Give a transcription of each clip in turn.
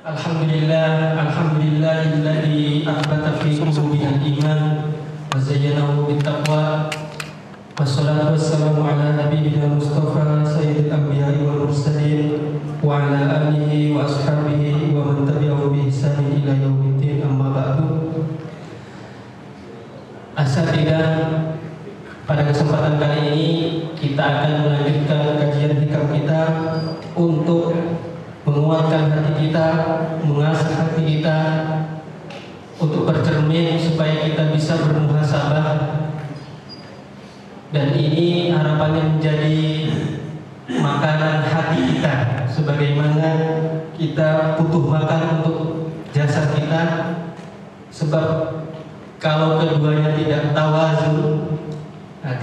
Alhamdulillahilladzi athbata fi qulubina al-iman wa zayyanahu bit-taqwa. Wassalatu wassalamu ala nabiyyina Mustafa sayyidil anbiya'i wal mursalin wa ala alihi wa ashabihi wa man tabi'ahu bi ihsanin ila yaumiddin, amma ba'du. Asatidzah, pada kesempatan kali ini kita akan melanjutkan kajian hikam kita untuk menguatkan hati kita, mengasah hati kita untuk bercermin supaya kita bisa bermuhasabah, dan ini harapannya menjadi makanan hati kita, sebagaimana kita butuh makan untuk jasad kita. Sebab kalau keduanya tidak tawazun,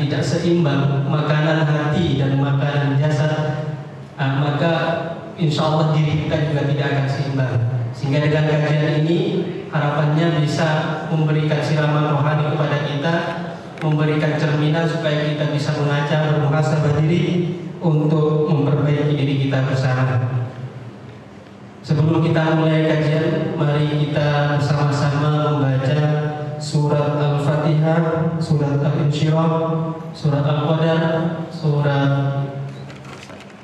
tidak seimbang, makanan hati dan makanan jasad, maka insya Allah diri kita juga tidak akan seimbang. Sehingga dengan kajian ini harapannya bisa memberikan siraman rohani kepada kita, memberikan cerminan supaya kita bisa mengaca, bermuhasabah diri untuk memperbaiki diri kita bersama. Sebelum kita mulai kajian, mari kita bersama-sama membaca surat Al-Fatihah, surat Al-Insyirah, surat Al-Qadar, surat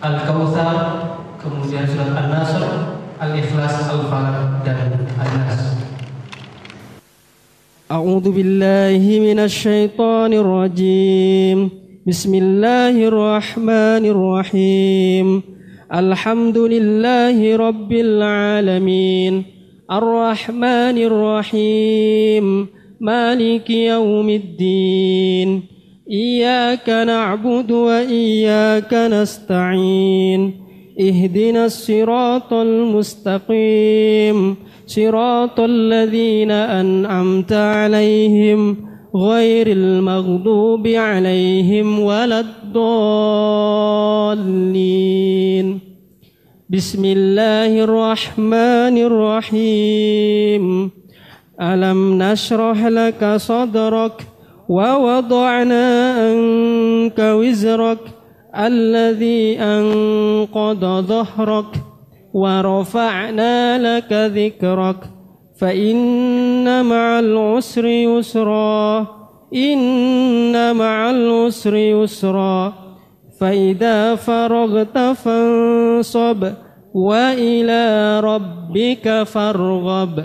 Al-Kautsar, kemudian surat An-Nasr, Al-Ikhlas, Al-Falaq, dan An-Nas. A'udzu billahi minasy syaithanir rajim. Bismillahirrahmanirrahim. Alhamdulillahi rabbil alamin. Ar-Rahmanir Rahim. Maliki yaumiddin. Iyyaka na'budu wa iyyaka nasta'in. اهدنا الصراط المستقيم صراط الذين أنعمت عليهم غير المغضوب عليهم ولا الضالين. بسم الله الرحمن الرحيم. ألم نشرح لك صدرك ووضعنا عنك وزرك الذي أنقض ظهرك ورفعنا لك ذكرك فإن مع العسر يسرا إن مع العسر يسرا فإذا فرغت فانصب وإلى ربك فارغب.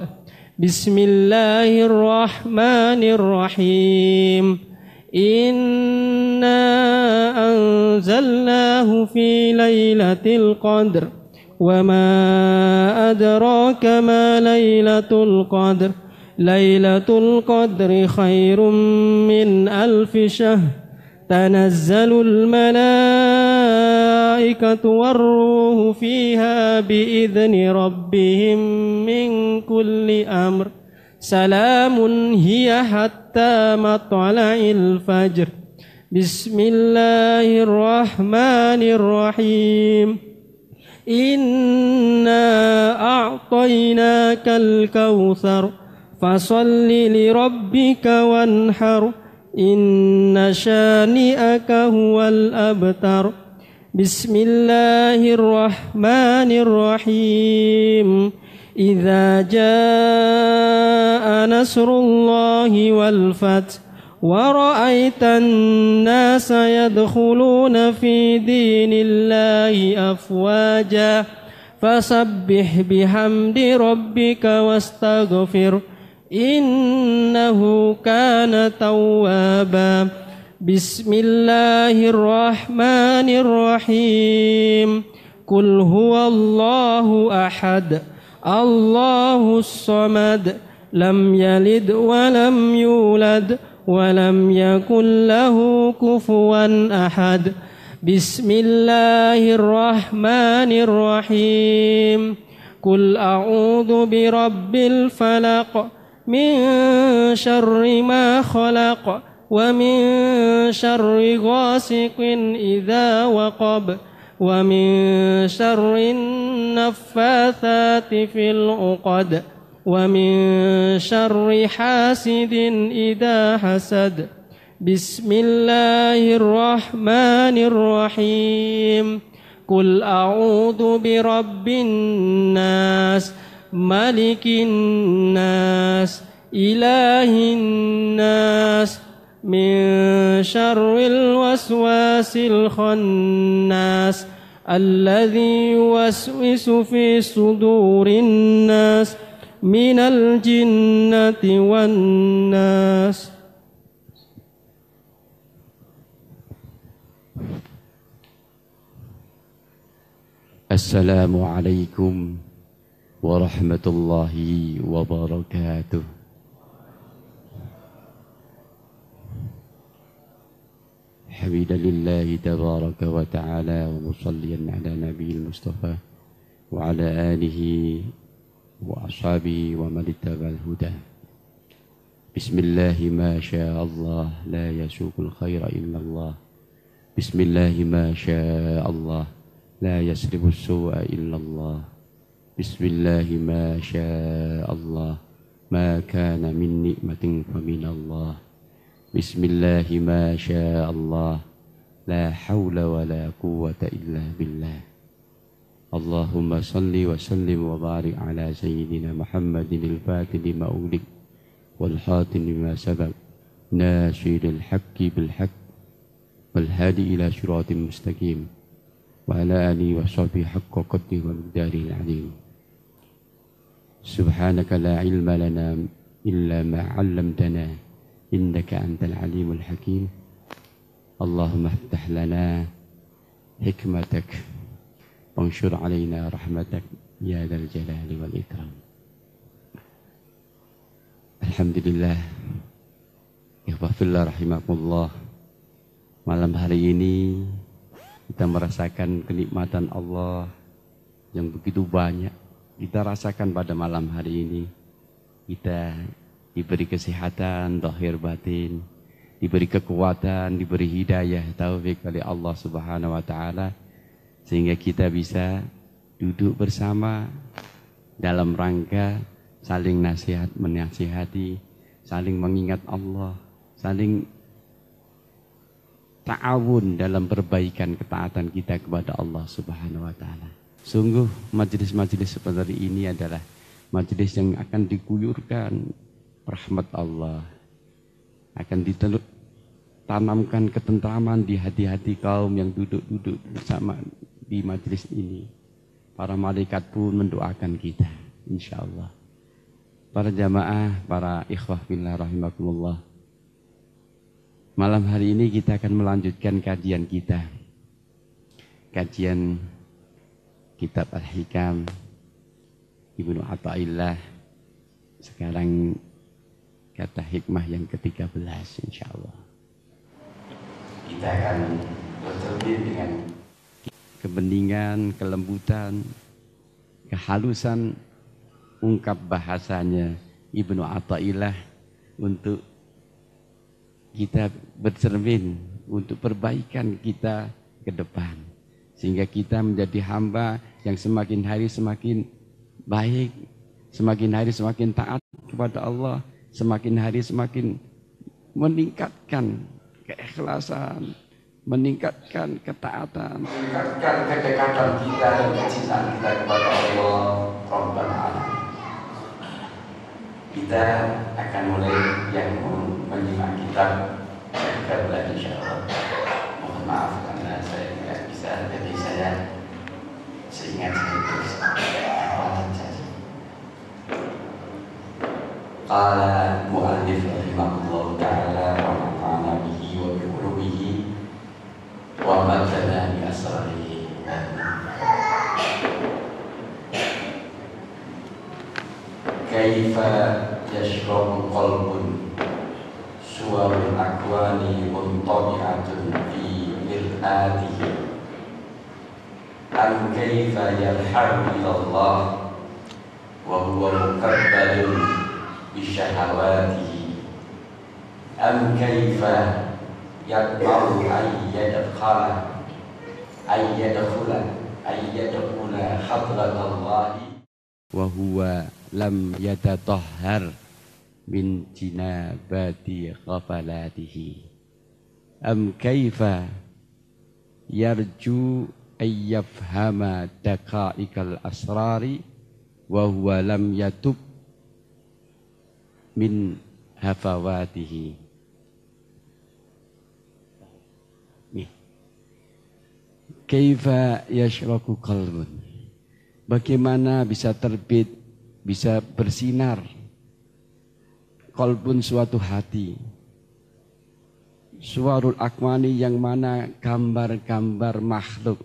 بسم الله الرحمن الرحيم. إنا أنزلناه في ليلة القدر وما أدراك ما ليلة القدر ليلة القدر خير من 1000 شهر تنزل الملائكة والروح فيها بإذن ربهم من كل أمر سلام هي حتى مطلع الفجر. بسم الله الرحمن الرحيم. إنا أعطيناك الكوثر فصل لربك وانحر إن شانئك هو الأبتر. بسم الله الرحمن الرحيم. إذا جاء نصر الله والفتح ورأيت الناس يدخلون في دين الله أفواجا فسبح بحمد ربك واستغفر إنه كان توابا. بسم الله الرحمن الرحيم. قل هو الله أحد الله الصمد لم يلد ولم يولد ولم يكن له كفوا أحد. بسم الله الرحمن الرحيم. قل أعوذ برب الفلق من شر ما خلق ومن شر غاسق إذا وقب ومن شر النفاثات في العقد ومن شر حاسد إذا حسد. بسم الله الرحمن الرحيم. قل أعوذ برب الناس ملك الناس إله الناس من شر الوسواس الخناس الذي يوسوس في صدور الناس من الجنة والناس. السلام عليكم ورحمة الله وبركاته. حمدا لله تبارك وتعالى ومصليا على نبي المصطفى وعلى آله وأصحابه ومن اتبع الهدى. بسم الله ما شاء الله لا يسوق الخير إلا الله. بسم الله ما شاء الله لا يسلب السوء إلا الله. بسم الله ما شاء الله ما كان من نعمة فمن الله. بسم الله ما شاء الله لا حول ولا قوة إلا بالله. اللهم صل وسلم وبارك على سيدنا محمد الفاتح لما أغلق والخاتم لما سبق ناصر الحق بالحق والهادي إلى صراط مستقيم وعلى آله وصحبه حق قدره ومقداره العظيم. سبحانك لا علم لنا إلا ما علمتنا إنك أنت العليم الحكيم. اللهم افتح لنا حكمتك وانشر علينا رحمتك يا ذا الجلال والإكرام. Alhamdulillah, ikhwafillah rahimakumullah. Malam hari ini kita merasakan kenikmatan Allah yang begitu banyak. Kita rasakan pada malam hari ini. Kita diberi kesehatan, zahir batin, diberi kekuatan, diberi hidayah, taufik oleh Allah Subhanahu wa taala sehingga kita bisa duduk bersama dalam rangka saling nasihat menasihati, saling mengingat Allah, saling ta'awun dalam perbaikan ketaatan kita kepada Allah Subhanahu wa taala. Sungguh majelis-majelis seperti ini adalah majelis yang akan diguyurkan rahmat Allah, akan ditanamkan ketentraman di hati-hati kaum yang duduk-duduk bersama di majelis ini. Para malaikat pun mendoakan kita, insyaallah. Para jamaah, para ikhwah fillah rahimakumullah. Malam hari ini kita akan melanjutkan kajian kita. Kajian kitab Al-Hikam Ibnu Athaillah. Sekarang kata hikmah yang ke-13 insyaallah. Kita akan bercermin dengan kebeningan, kelembutan, kehalusan ungkap bahasanya Ibnu Athaillah untuk kita bercermin untuk perbaikan kita ke depan sehingga kita menjadi hamba yang semakin hari semakin baik, semakin hari semakin taat kepada Allah, semakin hari semakin meningkatkan keikhlasan, meningkatkan ketaatan, meningkatkan kedekatan kita dan kecintaan kita kepada Allah Rabbul Alamin. Kita akan mulai yang menyimak kitab Al-Hikam insyaallah. Mohon maaf karena saya tidak bisa, jadi saya seingat itu apa saja. Qala mu'allif rahimahullah ta'ala wa nafa'ana bihi wa bi ulumihi wa matana bi asrarihi. Kaifa yashrabu qalbun suwarul akwani muntabi'atun fi mir'atihi am kaifa yarhamu ilallah wa huwa mukabbalun bisyahawatihi am kaifa yatma'u ayyadkhula hadratallahi wa huwa lam yatatahhar min jinabati ghafalatihi am kaifa yarju ayyafhama daqa'iqal asrari wa huwa lam yatub min hafawatihi. Kaifa yashraku qalbun. Bagaimana bisa terbit, bisa bersinar qalbun suatu hati. Suwarul akwani yang mana gambar-gambar makhluk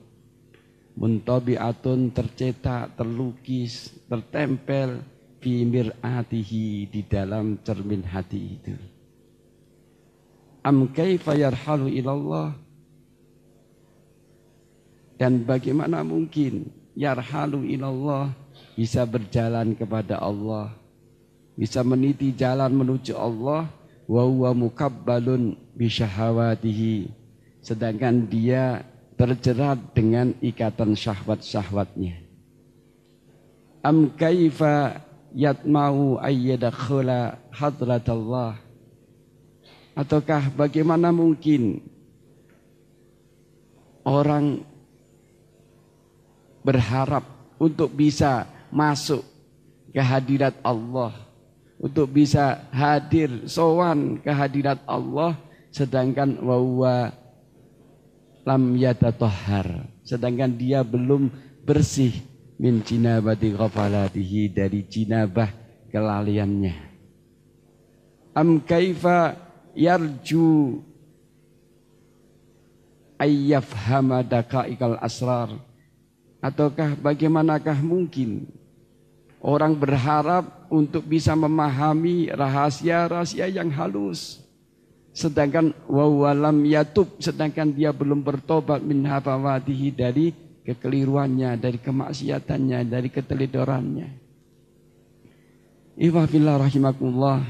muntabi'atun tercetak, terlukis, tertempel fi mir'atihi di dalam cermin hati itu. Am kaifa yarhalu ilallah. Dan bagaimana mungkin yarhalu ilallah bisa berjalan kepada Allah, bisa meniti jalan menuju Allah, wa huwa mukabbalun bi syahawatihi, sedangkan dia terjerat dengan ikatan syahwat-syahwatnya. Am kaifa yatma'u ayyadakhula hadratallah. Ataukah bagaimana mungkin orang berharap untuk bisa masuk ke hadirat Allah, untuk bisa hadir sowan ke hadirat Allah, sedangkan wa huwa lam yatatahhar, sedangkan dia belum bersih min jinabati ghafalatihi, dari jinabah kelalaiannya. Am kaifa yarju ayyafhama daqaiqal asrar. Ataukah bagaimanakah mungkin orang berharap untuk bisa memahami rahasia-rahasia yang halus, sedangkan wa huwa lam yatub, sedangkan dia belum bertobat min hafawatihi, dari kekeliruannya, dari kemaksiatannya, dari keteledorannya. Ihwafillah rahimakumullah.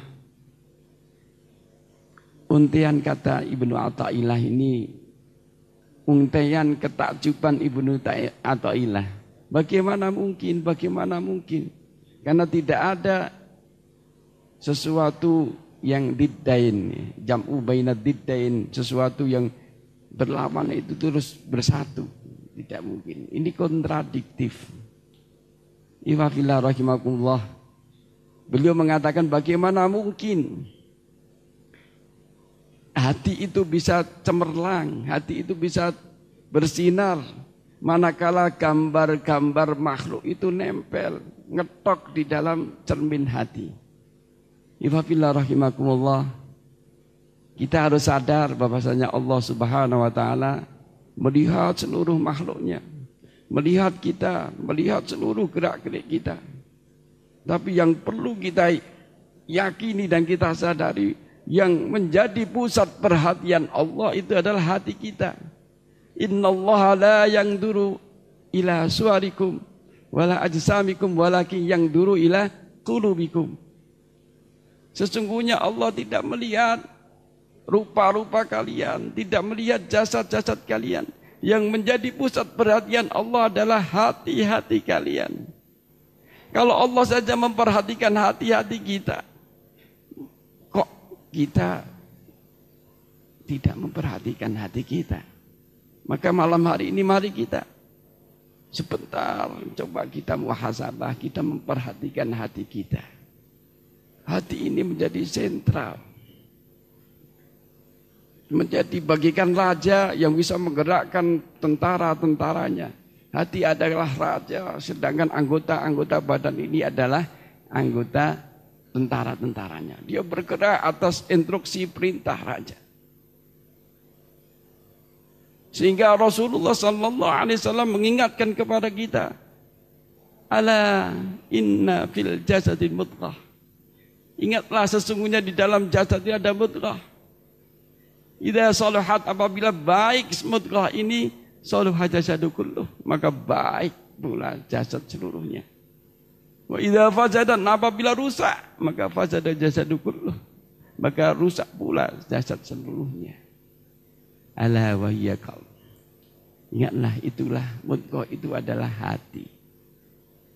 Untian kata Ibnu Athaillah ini, untian ketakjuban Ibnu Athaillah. Bagaimana mungkin, bagaimana mungkin? Karena tidak ada sesuatu yang diddain, jam'u bainad diddain, sesuatu yang berlawan itu terus bersatu. Tidak mungkin. Ini kontradiktif. Ihwafillah rahimakumullah. Beliau mengatakan bagaimana mungkin hati itu bisa cemerlang, hati itu bisa bersinar, manakala gambar-gambar makhluk itu nempel, ngetok di dalam cermin hati. Ihwafillah rahimakumullah. Kita harus sadar bahwasanya Allah Subhanahu wa taala melihat seluruh makhluknya, melihat kita, melihat seluruh gerak-gerik kita. Tapi yang perlu kita yakini dan kita sadari, yang menjadi pusat perhatian Allah itu adalah hati kita. Innallaha la yanzuru ila suwarikum wala ajsamikum walakin yanzuru ila qulubikum. Sesungguhnya Allah tidak melihat rupa-rupa kalian, tidak melihat jasad-jasad kalian. Yang menjadi pusat perhatian Allah adalah hati-hati kalian. Kalau Allah saja memperhatikan hati-hati kita, kok kita tidak memperhatikan hati kita? Maka malam hari ini mari kita sebentar coba kita muhasabah, kita memperhatikan hati kita. Hati ini menjadi sentral, menjadi bagikan raja yang bisa menggerakkan tentara-tentaranya. Hati adalah raja, sedangkan anggota-anggota badan ini adalah anggota tentara-tentaranya. Dia bergerak atas instruksi perintah raja. Sehingga Rasulullah SAW mengingatkan kepada kita, ala inna fil jasadin mudghah. Ingatlah sesungguhnya di dalam jasad ini ada mudghah. Idza salahat, apabila baik mudghah ini, salaha jasadu kulluh, maka baik pula jasad seluruhnya. Wa idza fasadat, apabila rusak, maka fasada jasadu kulluh, maka rusak pula jasad seluruhnya. Ala wa hiya qalb. Ingatlah, itulah mudghah, itu adalah hati.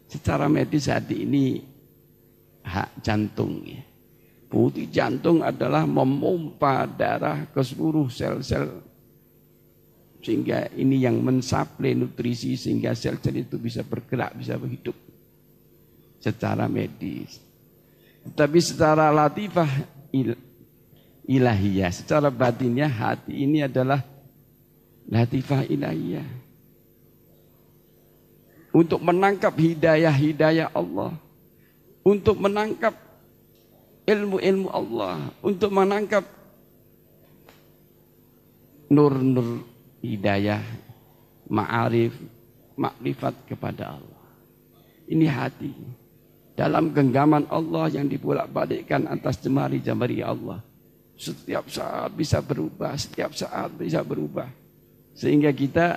Secara medis hati ini hak jantung ya. Fungsi jantung adalah memompa darah ke seluruh sel-sel, sehingga ini yang mensuplai nutrisi sehingga sel-sel itu bisa bergerak, bisa berhidup. secara medis. Tapi secara latifah ilahiyah, secara batinnya hati ini adalah latifah ilahiyah. Untuk menangkap hidayah-hidayah Allah, untuk menangkap ilmu-ilmu Allah, untuk menangkap nur-nur hidayah, ma'arif, makrifat kepada Allah. Ini hati. Dalam genggaman Allah yang dibolak-balikkan atas jemari-jemari Allah. Setiap saat bisa berubah, setiap saat bisa berubah. Sehingga kita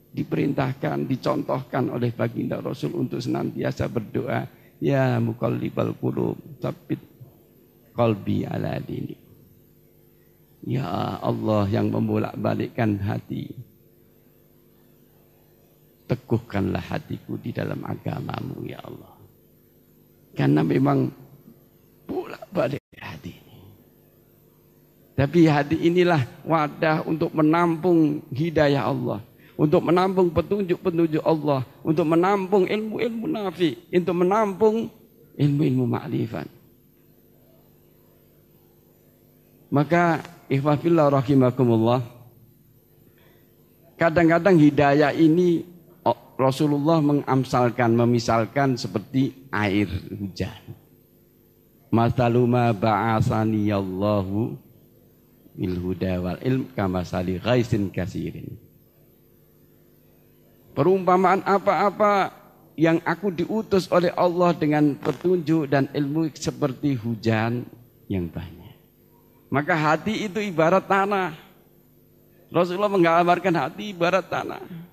diperintahkan, dicontohkan oleh baginda Rasul untuk senantiasa berdoa, ya muqallibal qulub, tsabbit qalbi ala dinik. Ya Allah yang membolak-balikkan hati, teguhkanlah hatiku di dalam agamamu ya Allah. Karena memang bolak-balik hati ini. Tapi hati inilah wadah untuk menampung hidayah Allah, untuk menampung petunjuk-petunjuk Allah, untuk menampung ilmu-ilmu nafi, untuk menampung ilmu-ilmu ma'rifat. Maka ikhwafillah rahimakumullah, kadang-kadang hidayah ini Rasulullah mengamsalkan, memisalkan seperti air hujan. Masaluma ba'asaniyallahu bil huda wal ilm kamasali ghaisin kasirin. Perumpamaan apa-apa yang aku diutus oleh Allah dengan petunjuk dan ilmu seperti hujan yang banyak. Maka hati itu ibarat tanah. Rasulullah menggambarkan hati ibarat tanah.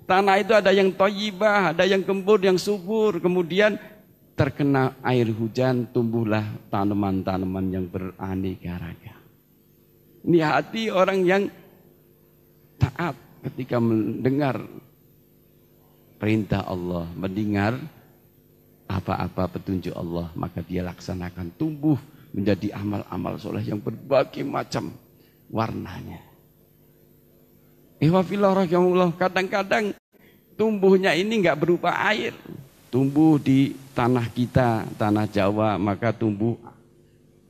Tanah itu ada yang thayyibah, ada yang gembur, yang subur. Kemudian terkena air hujan, tumbuhlah tanaman-tanaman yang beraneka ragam. Ini hati orang yang taat ketika mendengar perintah Allah, mendengar apa-apa petunjuk Allah, maka dia laksanakan, tumbuh menjadi amal-amal soleh yang berbagai macam warnanya. Kadang-kadang tumbuhnya ini enggak berupa air. Tumbuh di tanah kita, tanah Jawa, maka tumbuh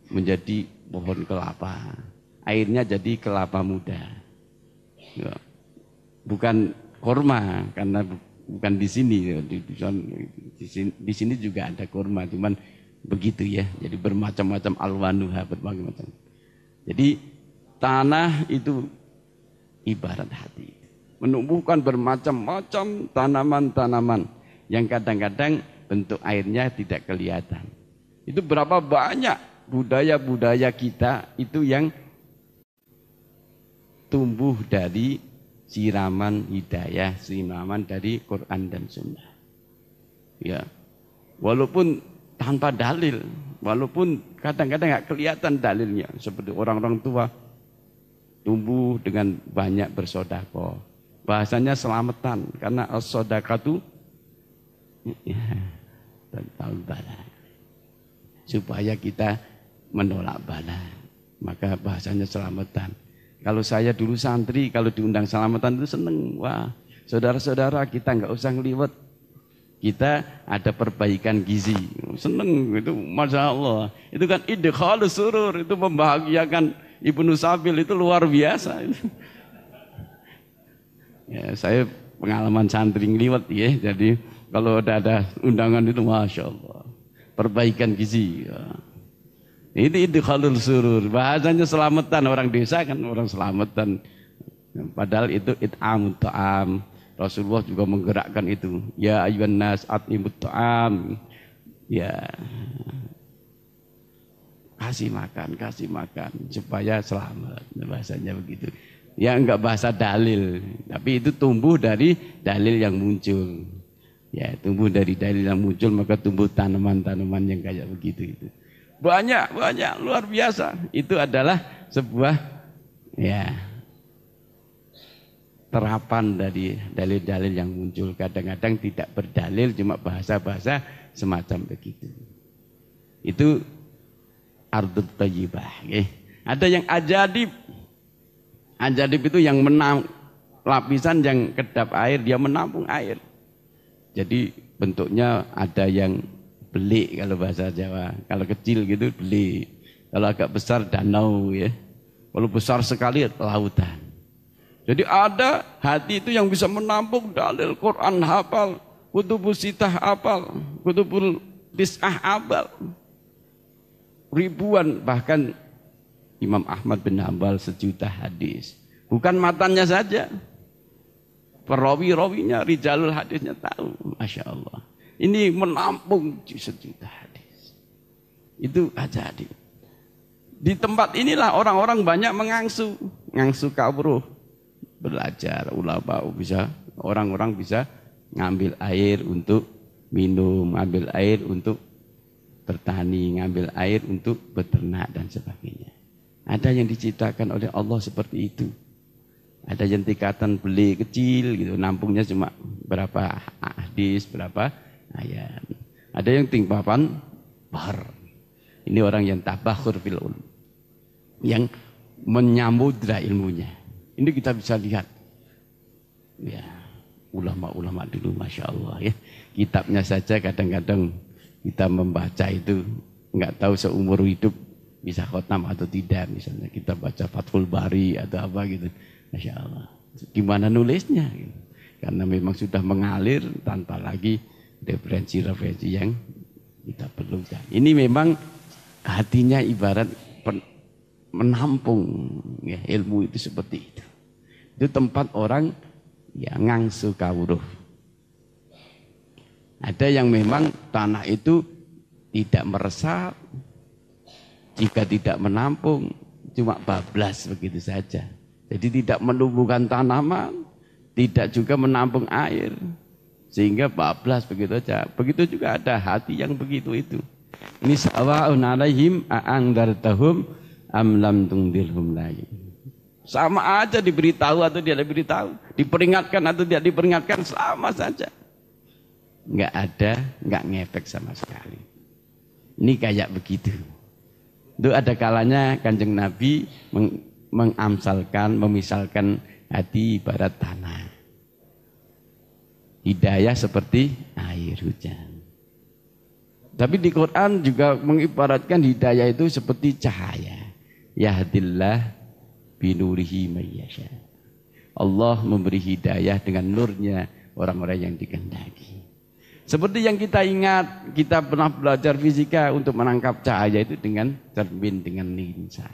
menjadi pohon kelapa. Airnya jadi kelapa muda. Ya. Bukan kurma, karena bukan di sini. Di sini juga ada kurma, cuman begitu ya. Jadi bermacam-macam alwanuha, berbagai macam. Jadi tanah itu ibarat hati. Menumbuhkan bermacam-macam tanaman-tanaman yang kadang-kadang bentuk airnya tidak kelihatan. Itu berapa banyak budaya-budaya kita itu yang tumbuh dari siraman hidayah, siraman dari Quran dan Sunnah. Ya, walaupun tanpa dalil, walaupun kadang-kadang nggak kelihatan dalilnya, seperti orang-orang tua tumbuh dengan banyak bersedekah. Bahasanya selamatan, karena as-shadaqatu ya, tahun bala. Supaya kita menolak bala, maka bahasanya selamatan. Kalau saya dulu santri, kalau diundang selamatan itu seneng. Wah, saudara-saudara kita nggak usah ngeliwet. Kita ada perbaikan gizi, seneng itu, masya Allah. Itu kan idkhalus surur, itu membahagiakan Ibnu Sabil, itu luar biasa. Ya, saya pengalaman santri ngeliwet ya, jadi kalau ada undangan itu masya Allah, perbaikan gizi. Ya. Ini idkhalul surur, bahasanya selamatan, orang desa kan orang selamatan. Padahal itu it'amut ta'am. Rasulullah juga menggerakkan itu. Ya ayyuhan nas at'imut ta'am. Ya. Kasih makan supaya selamat. Bahasanya begitu. Ya enggak bahasa dalil, tapi itu tumbuh dari dalil yang muncul. Ya, tumbuh dari dalil yang muncul, maka tumbuh tanaman-tanaman yang kayak begitu itu. Banyak luar biasa. Itu adalah sebuah ya terapan dari dalil-dalil yang muncul. Kadang-kadang tidak berdalil, cuma bahasa-bahasa semacam begitu. Itu ardut thayyibah. Okay. Ada yang ajadib. Ajadib itu yang lapisan yang kedap air, dia menampung air. Jadi bentuknya ada yang belik kalau bahasa Jawa. Kalau kecil gitu belik. Kalau agak besar danau ya. Kalau besar sekali lautan. Jadi ada hati itu yang bisa menampung dalil Quran hafal, kutubus sitah hafal, kutubul tis'ah hafal. Ribuan, bahkan Imam Ahmad bin Hanbal 1 juta hadis. Bukan matannya saja. Perawi-rawinya, rijalul hadisnya tahu. Masya Allah. Ini menampung 1 juta hadis. Itu aja adik. Di tempat inilah orang-orang banyak ngangsu kawruh. Belajar, ulama bisa, orang-orang bisa ngambil air untuk minum, ngambil air untuk bertani, ngambil air untuk beternak dan sebagainya. Ada yang diciptakan oleh Allah seperti itu. Ada yang tingkatan beli kecil gitu, nampungnya cuma berapa hadis, berapa ayat. Ada yang tingpapan bahar. Ini orang yang tabakhur fil ulum, yang menyamudra ilmunya. Ini kita bisa lihat. Ya, ulama-ulama dulu Masya Allah ya. Kitabnya saja kadang-kadang kita membaca itu nggak tahu seumur hidup bisa khotam atau tidak. Misalnya kita baca Fathul Bari atau apa gitu. Masya Allah. Gimana nulisnya? Gitu. Karena memang sudah mengalir tanpa lagi referensi-referensi yang kita perlukan. Ini memang hatinya ibarat menampung ya, ilmu itu seperti itu. Itu tempat orang yang ngangsu kawruh. Ada yang memang tanah itu tidak meresap, jika tidak menampung, cuma bablas begitu saja. Jadi tidak menumbuhkan tanaman, tidak juga menampung air, sehingga bablas begitu saja. Begitu juga ada hati yang begitu itu. Ini sawa'un alaihim a'angdartahum am lam tungdirhum lain. Sama aja diberitahu atau tidak diberitahu, diperingatkan atau tidak diperingatkan, sama saja. Enggak ngefek sama sekali. Ini kayak begitu. Itu ada kalanya Kanjeng Nabi memisalkan hati ibarat tanah. Hidayah seperti air hujan. Tapi di Quran juga mengibaratkan hidayah itu seperti cahaya. Yahdillah binurihi mayyasha. Allah memberi hidayah dengan nurnya orang-orang yang dikehendaki. Seperti yang kita ingat, kita pernah belajar fisika untuk menangkap cahaya itu dengan cermin, dengan lensa.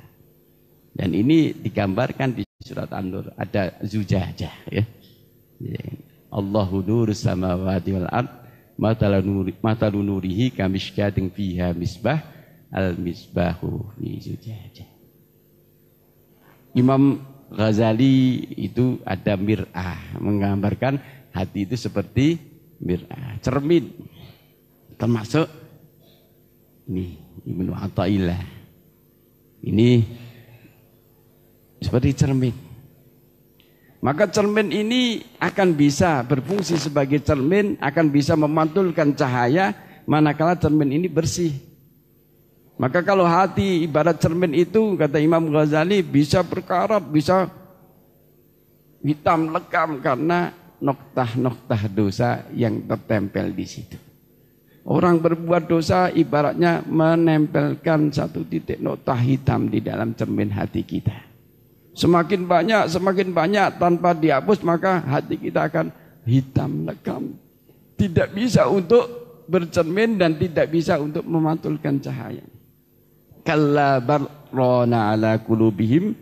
Dan ini digambarkan di surat An-Nur, ada zujajah ya. Allahu nurus samawati wal ard, matalu nurihi kamishkatin fiha misbah, al-misbahu fi zujajah. Imam Ghazali itu ada mir'ah, menggambarkan hati itu seperti mir'ah, cermin. Termasuk ini Ibnu Athaillah. Ini seperti cermin. Maka cermin ini akan bisa berfungsi sebagai cermin, akan bisa memantulkan cahaya manakala cermin ini bersih. Maka kalau hati ibarat cermin itu, kata Imam Ghazali, bisa berkarat, bisa hitam lekam karena noktah-noktah dosa yang tertempel di situ. Orang berbuat dosa ibaratnya menempelkan satu titik noktah hitam di dalam cermin hati kita. Semakin banyak tanpa dihapus, maka hati kita akan hitam lekam. Tidak bisa untuk bercermin dan tidak bisa untuk memantulkan cahaya. Kalla barrona ala qulubihim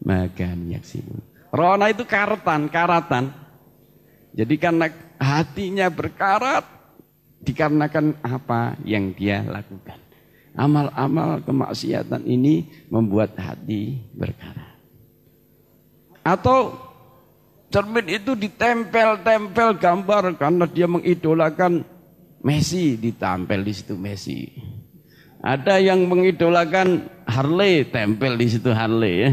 ma kanu yaksibun. Rona itu karatan. Jadi karena hatinya berkarat dikarenakan apa yang dia lakukan. Amal-amal kemaksiatan ini membuat hati berkarat. Atau cermin itu ditempel-tempel gambar karena dia mengidolakan Messi, ditempel di situ Messi. Ada yang mengidolakan Harley, tempel di situ Harley ya.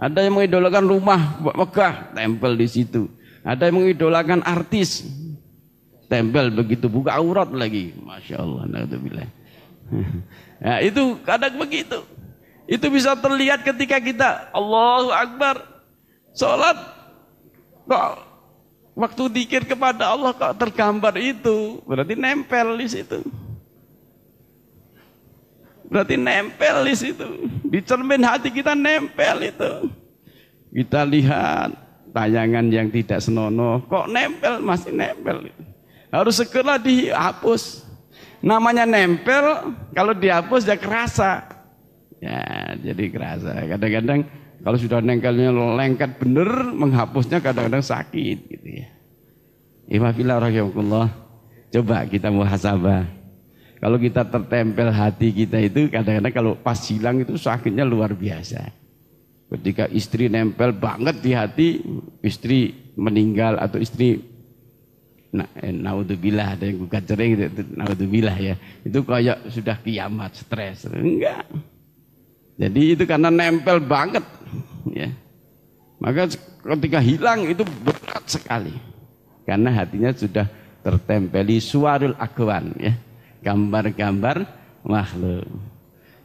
Ada yang mengidolakan rumah megah, tempel di situ. Ada yang mengidolakan artis, tempel begitu, buka aurat lagi. Masya Allah, na'udzubillah. Nah, itu kadang begitu. Itu bisa terlihat ketika kita Allahu Akbar, sholat, kok waktu dzikir kepada Allah kok tergambar itu, berarti nempel di situ. Berarti nempel di situ. Di cermin hati kita nempel itu. Kita lihat tayangan yang tidak senonoh, kok nempel, masih nempel. Harus segera dihapus. Namanya nempel, kalau dihapus ya kerasa. Ya, jadi kerasa. Kadang-kadang kalau sudah nengkelnya lengket bener, menghapusnya kadang-kadang sakit gitu ya. Ihfazillah rahimakumullah. Coba kita muhasabah. Kalau kita tertempel hati kita itu kadang-kadang kalau pas hilang itu sakitnya luar biasa. Ketika istri nempel banget di hati, istri meninggal atau istri naudzubillah, ada yang gugat cerai gitu, naudzubillah ya. Itu kayak sudah kiamat, stres. Enggak. Jadi itu karena nempel banget ya. Maka ketika hilang itu berat sekali. Karena hatinya sudah tertempeli suwarul akwan ya. Gambar-gambar makhluk.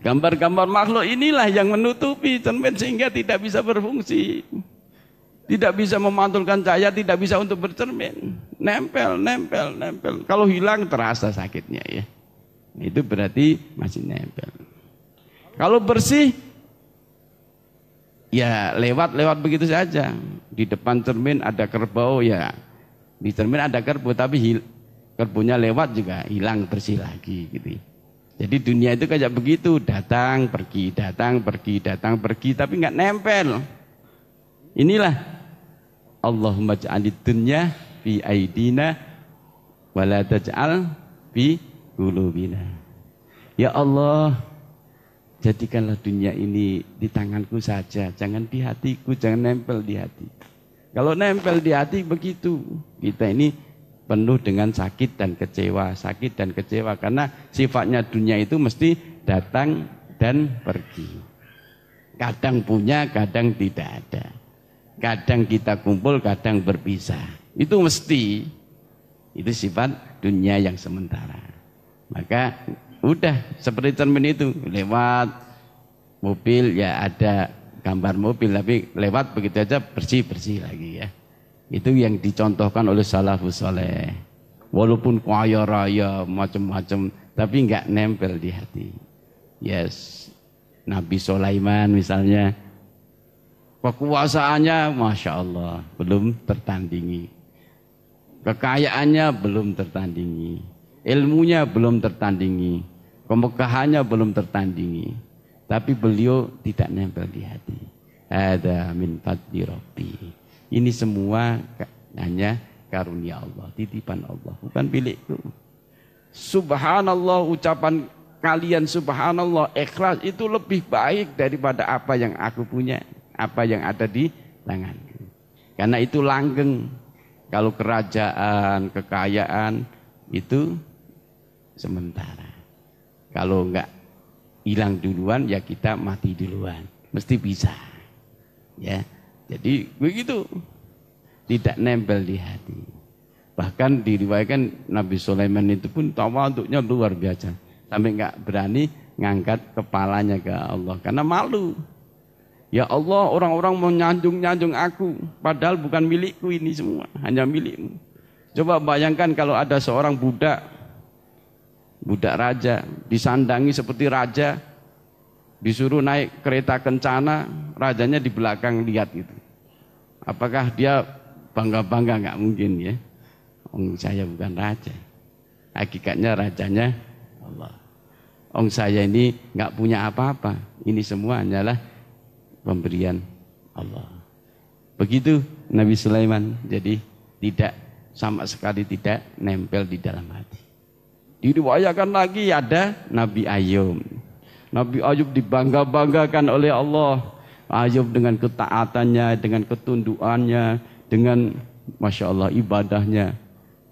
Gambar-gambar makhluk inilah yang menutupi cermin sehingga tidak bisa berfungsi. Tidak bisa memantulkan cahaya, tidak bisa untuk bercermin. Nempel. Kalau hilang terasa sakitnya ya. Itu berarti masih nempel. Kalau bersih, ya lewat begitu saja. Di depan cermin ada kerbau ya. Di cermin ada kerbau tapi kerbaunya lewat juga hilang bersih lagi gitu. Jadi dunia itu kayak begitu, datang pergi tapi nggak nempel. Inilah Allahumma ja'alid dunya fi aidina wa la taj'al fi qulubina. Ya Allah, jadikanlah dunia ini di tanganku saja, jangan di hatiku, jangan nempel di hati. Kalau nempel di hati begitu, kita ini penuh dengan sakit dan kecewa karena sifatnya dunia itu mesti datang dan pergi. Kadang punya, kadang tidak ada. Kadang kita kumpul, kadang berpisah. Itu mesti. Itu sifat dunia yang sementara. Maka udah seperti cermin itu, lewat mobil ya ada gambar mobil tapi lewat begitu aja bersih lagi ya. Itu yang dicontohkan oleh salafus saleh. Walaupun kaya raya macam-macam tapi enggak nempel di hati. Yes. Nabi Sulaiman misalnya kekuasaannya Masya Allah belum tertandingi. Kekayaannya belum tertandingi. Ilmunya belum tertandingi. Kemegahannya belum tertandingi. Tapi beliau tidak nempel di hati. Ada min fadli Rabbi. Ini semua hanya karunia Allah, titipan Allah, bukan milikku. Subhanallah, ucapan kalian subhanallah, ikhlas itu lebih baik daripada apa yang aku punya, apa yang ada di tanganku. Karena itu langgeng. Kalau kerajaan, kekayaan itu sementara. Kalau enggak hilang duluan ya kita mati duluan. Mesti bisa. Ya. Jadi begitu, tidak nempel di hati. Bahkan diriwayatkan Nabi Sulaiman itu pun tawaduknya luar biasa. Sampai enggak berani ngangkat kepalanya ke Allah. Karena malu. Ya Allah, orang-orang mau nyanjung aku. Padahal bukan milikku ini semua. Hanya milikmu. Coba bayangkan kalau ada seorang budak raja. Disandangi seperti raja. Disuruh naik kereta kencana, rajanya di belakang lihat itu. Apakah dia bangga-bangga? Nggak mungkin ya. Saya bukan raja. Hakikatnya rajanya Allah. Saya ini nggak punya apa-apa. Ini semua hanyalah pemberian Allah. Begitu Nabi Sulaiman. Jadi tidak sama sekali tidak nempel di dalam hati. Diriwayatkan lagi ada Nabi Ayub. Nabi Ayub dibangga-banggakan oleh Allah. Ayub dengan ketaatannya, dengan ketundukannya, dengan Masya Allah ibadahnya.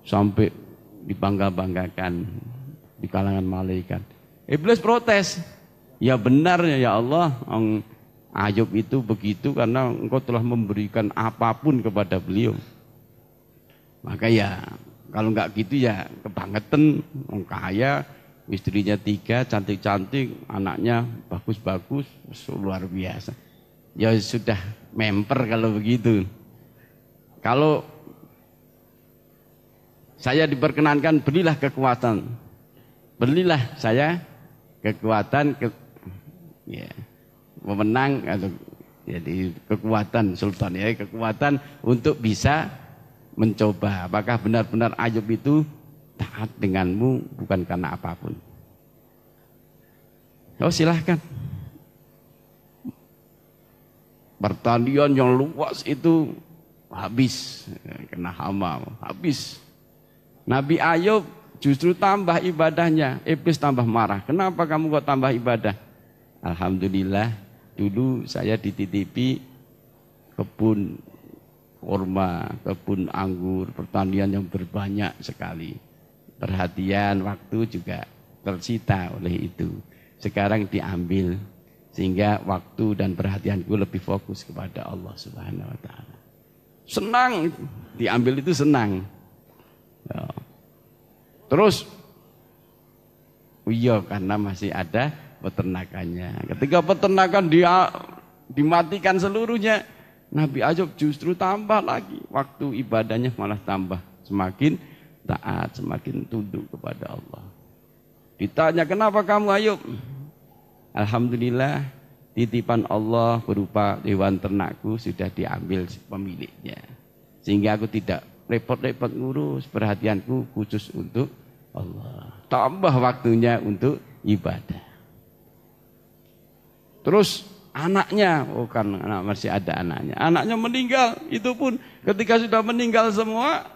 Sampai dibangga-banggakan di kalangan malaikat. Iblis protes. Ya benar ya Allah, Ayub itu begitu karena engkau telah memberikan apapun kepada beliau. Maka ya kalau enggak gitu ya kebangetan, kaya. Istrinya 3, cantik-cantik, anaknya bagus-bagus, luar biasa. Ya sudah memper kalau begitu. Kalau saya diperkenankan, belilah kekuatan. Belilah saya ya, pemenang atau jadi kekuatan sultan ya, kekuatan untuk bisa mencoba apakah benar-benar Ayub itu taat denganmu bukan karena apapun. Oh silahkan. Pertanian yang luas itu habis kena hama, habis. Nabi Ayub justru tambah ibadahnya, iblis tambah marah. Kenapa kamu kok tambah ibadah? Alhamdulillah, dulu saya dititipi kebun kurma, kebun anggur, pertanian yang berbanyak sekali. Perhatian, waktu juga tersita oleh itu. Sekarang diambil, sehingga waktu dan perhatianku lebih fokus kepada Allah Subhanahu wa Ta'ala. Senang, diambil itu senang. Ya. Terus, iya karena masih ada peternakannya. Ketika peternakan dia dimatikan seluruhnya, Nabi Ayub justru tambah lagi. Waktu ibadahnya malah tambah. Semakin taat, semakin tunduk kepada Allah. Ditanya, kenapa kamu Ayub? Alhamdulillah, titipan Allah berupa hewan ternakku sudah diambil pemiliknya. Sehingga aku tidak repot-repot ngurus, perhatianku khusus untuk Allah. Tambah waktunya untuk ibadah. Terus anaknya, oh kan masih ada anaknya. Anaknya meninggal, itu pun ketika sudah meninggal semua,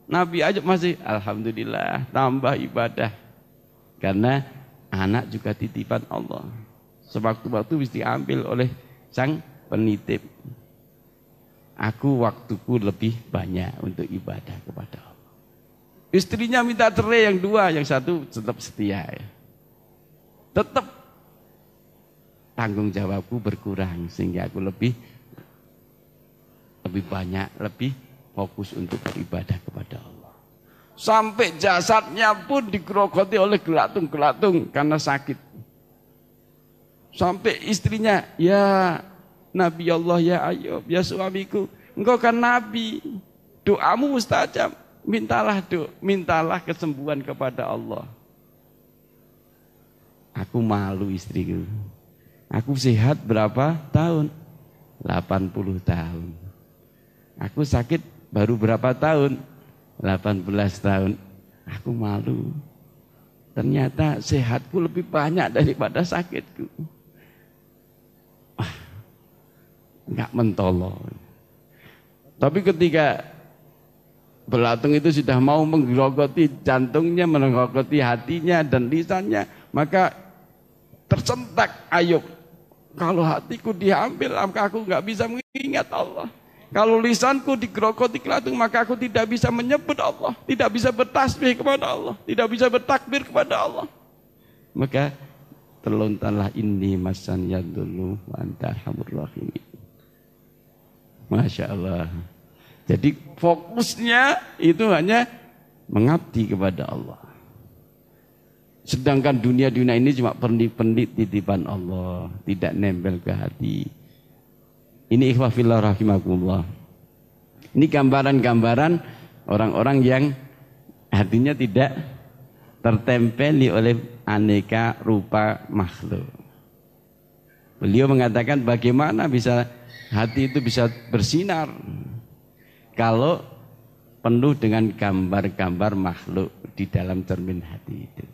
Nabi Ayub masih alhamdulillah tambah ibadah. Karena anak juga titipan Allah. Sewaktu-waktu bisa diambil oleh sang penitip. Aku waktuku lebih banyak untuk ibadah kepada Allah. Istrinya minta cerai yang dua, yang satu tetap setia. Ya. Tetap tanggung jawabku berkurang sehingga aku lebih banyak, lebih fokus untuk beribadah kepada Allah. Sampai jasadnya pun digerogoti oleh gelatung-gelatung karena sakit. Sampai istrinya, ya Nabi Allah ya Ayub, ya suamiku, engkau kan Nabi, doamu mustajab, mintalah kesembuhan kepada Allah. Aku malu istriku. Aku sehat berapa tahun? 80 tahun. Aku sakit baru berapa tahun? 18 tahun. Aku malu. Ternyata sehatku lebih banyak daripada sakitku. Enggak mentolong. Tapi ketika belatung itu sudah mau menggerogoti jantungnya, menggerogoti hatinya dan lisannya, maka tersentak Ayub. Kalau hatiku diambil, maka aku enggak bisa mengingat Allah. Kalau lisanku digerogoti gelatung, maka aku tidak bisa menyebut Allah, tidak bisa bertasbih kepada Allah, tidak bisa bertakbir kepada Allah. Maka terlontarlah inni masan yadullu wa anta arhamur rahimin. Masya Allah. Jadi fokusnya itu hanya mengabdi kepada Allah. Sedangkan dunia ini cuma pendit titipan Allah, tidak nempel ke hati. Ini ikhwah fillah rahimakumullah. Ini gambaran-gambaran orang-orang yang hatinya tidak tertempeli oleh aneka rupa makhluk. Beliau mengatakan bagaimana bisa hati itu bisa bersinar kalau penuh dengan gambar-gambar makhluk di dalam cermin hati itu.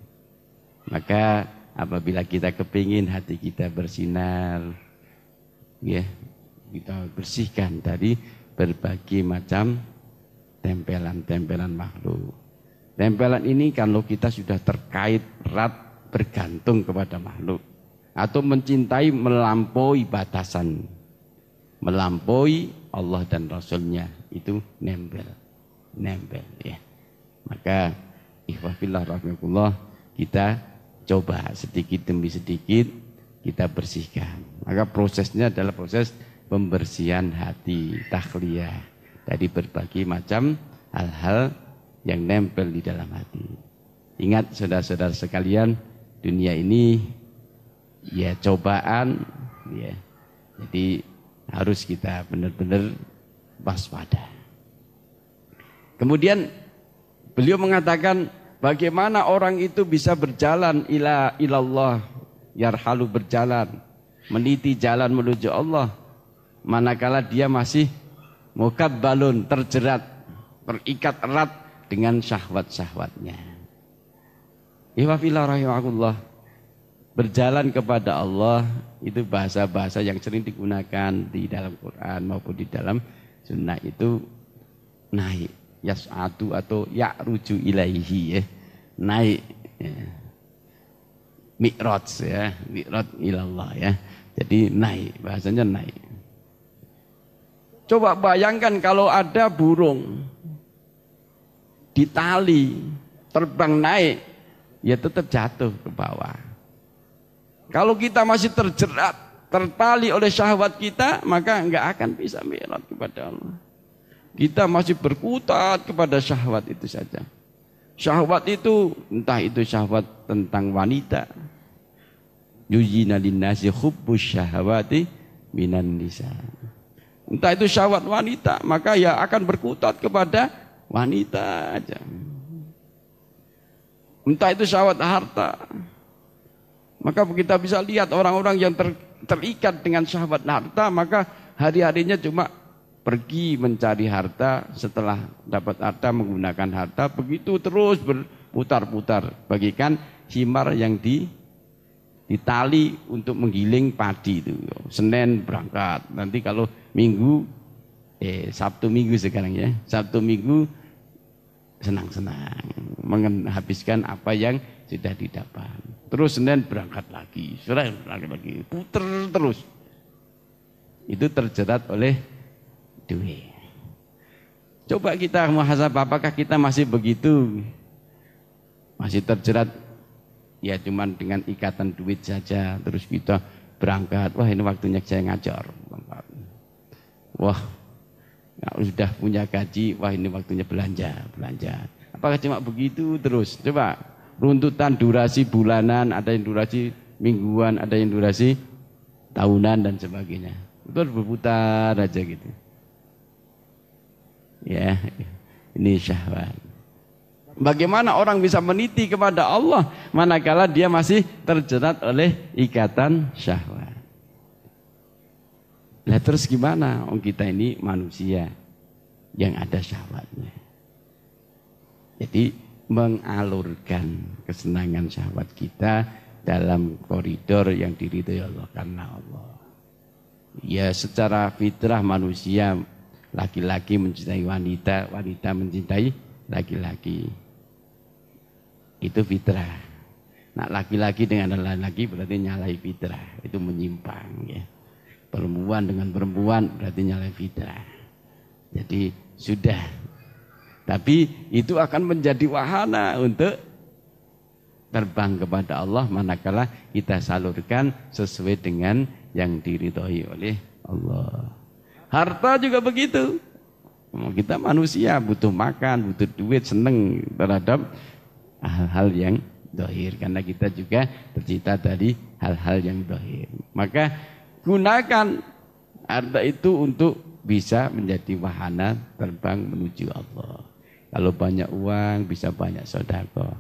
Maka apabila kita kepingin hati kita bersinar, ya, kita bersihkan dari berbagai macam tempelan-tempelan makhluk. Tempelan ini kalau kita sudah terkait erat bergantung kepada makhluk atau mencintai melampaui batasan, melampaui Allah dan Rasulnya, itu nempel ya. Maka ikhwah fillah rahimakumullah, kita coba sedikit demi sedikit kita bersihkan. Maka prosesnya adalah proses pembersihan hati, takhliyah dari berbagai macam hal-hal yang nempel di dalam hati. Ingat saudara-saudara sekalian, dunia ini ya cobaan, ya. Jadi harus kita benar-benar waspada. Kemudian beliau mengatakan bagaimana orang itu bisa berjalan ilallah, yarhalu berjalan, meniti jalan menuju Allah, manakala dia masih mukabbalun, terjerat, terikat erat dengan syahwat-syahwatnya. Ihwafillah rahimakumullah. Berjalan kepada Allah itu bahasa-bahasa yang sering digunakan di dalam Quran maupun di dalam sunnah itu naik, yas'atu atau ya'ruju ilaihi, ya. Naik, ya. Mi'raj, ya, mi'raj ilallah, ya. Jadi naik, bahasanya naik. Coba bayangkan kalau ada burung ditali, terbang naik, ya tetap jatuh ke bawah. Kalau kita masih terjerat, tertali oleh syahwat kita, maka enggak akan bisa mi'raj kepada Allah. Kita masih berkutat kepada syahwat itu saja. Syahwat itu, entah itu syahwat tentang wanita. Yujina linnasi hubbus syahwati minan nisa. Entah itu syahwat wanita, maka ya akan berkutat kepada wanita aja. Entah itu syahwat harta, maka kita bisa lihat orang-orang yang terikat dengan syahwat harta, maka hari-harinya cuma pergi mencari harta, setelah dapat harta menggunakan harta, begitu terus berputar-putar, bagikan himar yang ditali untuk menggiling padi itu. Senin berangkat, nanti kalau Minggu, Sabtu Minggu sekarang, ya, Sabtu Minggu senang-senang menghabiskan apa yang sudah didapat. Terus Senin berangkat lagi, Selasa berangkat lagi, puter terus. Itu terjerat oleh duit. Coba kita muhasabah, apakah kita masih begitu? Masih terjerat ya cuman dengan ikatan duit saja, terus kita berangkat, wah ini waktunya saya ngajar. Wah, sudah punya gaji, wah ini waktunya belanja. Apakah cuma begitu terus? Coba runtutan durasi bulanan, ada yang durasi mingguan, ada yang durasi tahunan dan sebagainya. Itu berputar aja gitu. Ya, ini syahwat. Bagaimana orang bisa meniti kepada Allah manakala dia masih terjerat oleh ikatan syahwat? Nah terus gimana? Kita ini manusia yang ada syahwatnya. Jadi mengalurkan kesenangan syahwat kita dalam koridor yang diridhoi Allah karena Allah. Ya secara fitrah manusia, laki-laki mencintai wanita, wanita mencintai laki-laki. Itu fitrah. Nah laki-laki dengan laki-laki berarti nyalai fitrah, itu menyimpang, ya. Perempuan dengan perempuan berarti nyalai fitrah. Jadi sudah. Tapi itu akan menjadi wahana untuk terbang kepada Allah manakala kita salurkan sesuai dengan yang diridhoi oleh Allah. Harta juga begitu. Kita manusia butuh makan, butuh duit, seneng terhadap hal-hal yang zahir, karena kita juga tercipta dari hal-hal yang zahir. Maka gunakan harta itu untuk bisa menjadi wahana terbang menuju Allah. Kalau banyak uang bisa banyak sedekah,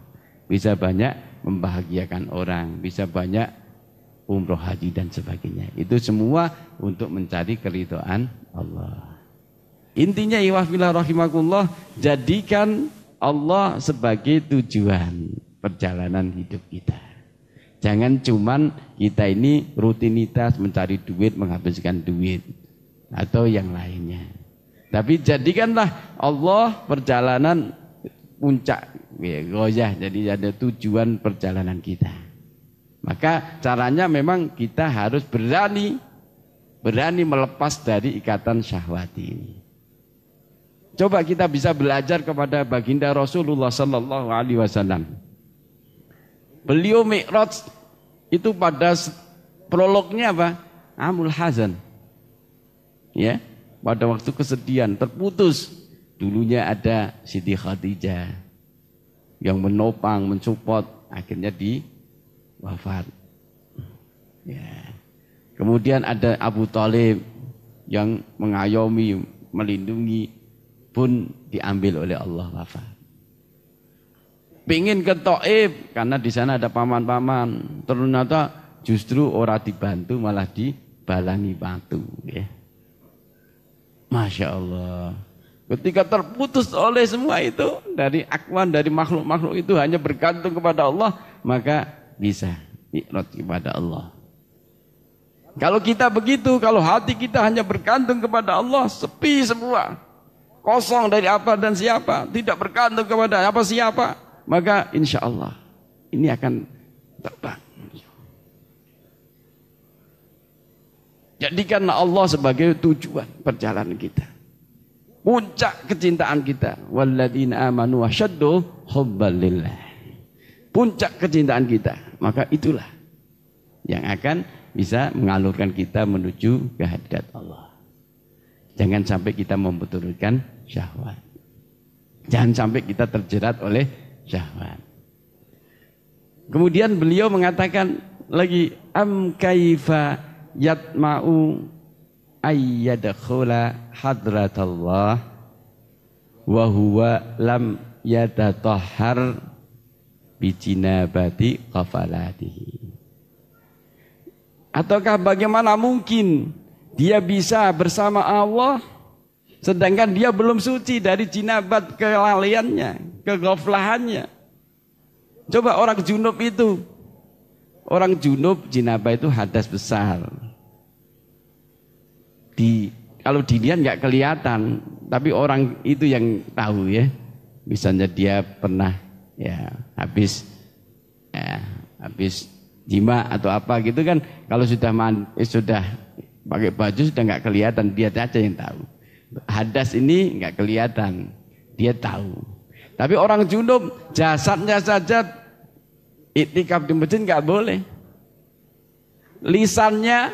bisa banyak membahagiakan orang, bisa banyak umroh haji dan sebagainya. Itu semua untuk mencari keridhaan Allah. Intinya ihwafillah rahimakumullah, jadikan Allah sebagai tujuan perjalanan hidup kita. Jangan cuman kita ini rutinitas mencari duit, menghabiskan duit atau yang lainnya. Tapi jadikanlah Allah perjalanan puncak, ya, goyah, jadi ada tujuan perjalanan kita. Maka caranya memang kita harus berani melepas dari ikatan syahwat ini. Coba kita bisa belajar kepada baginda Rasulullah sallallahu alaihi wasallam. Beliau mi'raj itu pada prolognya apa? Amul hazan. Ya, pada waktu kesedihan terputus. Dulunya ada Siti Khadijah yang menopang, mensupport, akhirnya wafat. Ya. Kemudian ada Abu Thalib yang mengayomi, melindungi, pun diambil oleh Allah, wafat. Pengen ke Taif karena di sana ada paman-paman. Ternyata justru orang dibantu malah dibalangi batu. Ya. Masya Allah. Ketika terputus oleh semua itu dari akwan, dari makhluk-makhluk itu hanya bergantung kepada Allah, maka bisa ikrot kepada Allah. Kalau kita begitu, kalau hati kita hanya bergantung kepada Allah, sepi semua, kosong dari apa dan siapa, tidak bergantung kepada apa siapa, maka insya Allah ini akan terbang. Jadikanlah Allah sebagai tujuan perjalanan kita, puncak kecintaan kita. Walladzina amanu asyaddu hubban lillah. Puncak kecintaan kita, maka itulah yang akan bisa mengalurkan kita menuju kehadirat Allah. Jangan sampai kita memperturutkan syahwat. Jangan sampai kita terjerat oleh syahwat. Kemudian beliau mengatakan lagi, am kaifa yatma'u ayyadkhula hadratallah wa huwa lam yatatahhar bi jinabati qafalatihi. Ataukah bagaimana mungkin dia bisa bersama Allah sedangkan dia belum suci dari jinabat kelalaiannya, kegoflahannya. Coba orang junub itu, orang junub jinabah itu hadas besar. Kalau dilihat nggak kelihatan, tapi orang itu yang tahu ya. Misalnya dia pernah ya habis jima atau apa gitu kan, kalau sudah sudah pakai baju sudah nggak kelihatan, dia saja yang tahu. Hadas ini nggak kelihatan, dia tahu. Tapi orang junub jasadnya saja iktikaf di masjid nggak boleh. Lisannya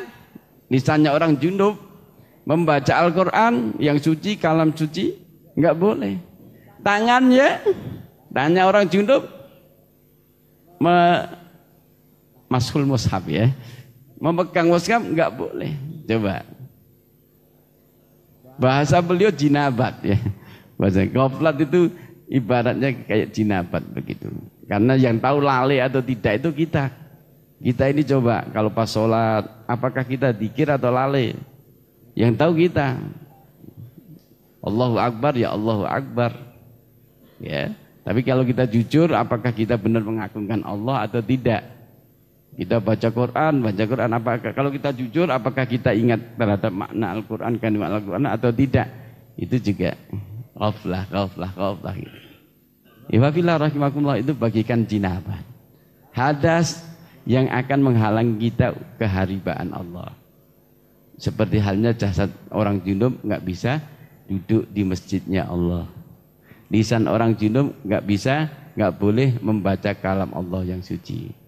orang junub membaca Al-Quran yang suci, kalam suci nggak boleh. Tangannya orang junub mashul mushaf ya, memegang mushaf nggak boleh. Coba bahasa beliau jinabat ya, bahasa goflat itu ibaratnya kayak jinabat begitu. Karena yang tahu lalai atau tidak itu kita ini. Coba kalau pas sholat apakah kita dzikir atau lalai? Yang tahu kita Allahu Akbar ya Allahu Akbar ya. Tapi kalau kita jujur, apakah kita benar mengagungkan Allah atau tidak? Kita baca Quran apakah kalau kita jujur, apakah kita ingat terhadap makna Al-Quran, kalimat Al-Quran atau tidak? Itu juga ghaflah gitu. Ifafillah rahimakumullah, itu bagikan jinabat, hadas yang akan menghalangi kita keharibaan Allah. Seperti halnya jasad orang junub nggak bisa duduk di masjidnya Allah. Lisan orang junub nggak boleh membaca kalam Allah yang suci.